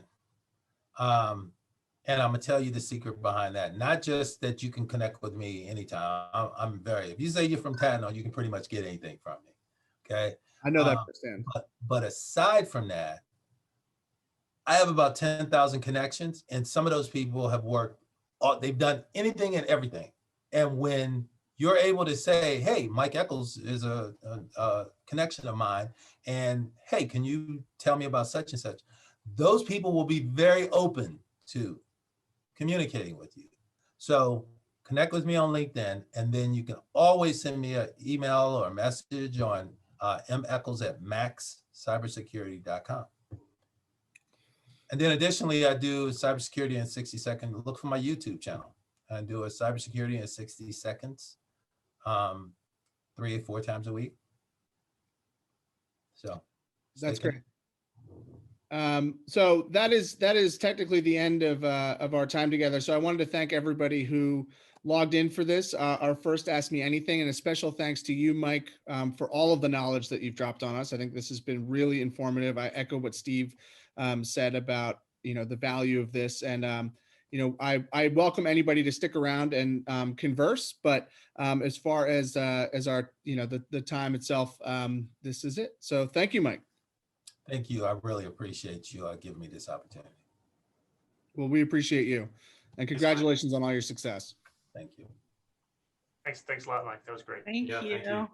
And I'm gonna tell you the secret behind that. Not just that you can connect with me anytime. If you say you're from Tatnall, you can pretty much get anything from me. Okay. I know that firsthand. But aside from that, I have about 10,000 connections, and some of those people have worked. They've done anything and everything. And when you're able to say, hey, Mike Echols is a connection of mine, and hey, can you tell me about such and such? Those people will be very open to communicating with you. So connect with me on LinkedIn, and then you can always send me an email or a message on mechols@maxcybersecurity.com. And then additionally, I do cybersecurity in 60 seconds. Look for my YouTube channel. I do a cybersecurity in 60 seconds, 3 or 4 times a week. So that's great. So that is technically the end of our time together. So I wanted to thank everybody who logged in for this, our first Ask Me Anything, and a special thanks to you, Mike, for all of the knowledge that you've dropped on us. I think this has been really informative. I echo what Steve said about, the value of this. And, I welcome anybody to stick around and converse, but as far as our, the time itself, this is it. So thank you, Mike. Thank you. I really appreciate you giving me this opportunity. Well, we appreciate you, and congratulations on all your success. Thank you. Thanks a lot, Mike. That was great. Thank you.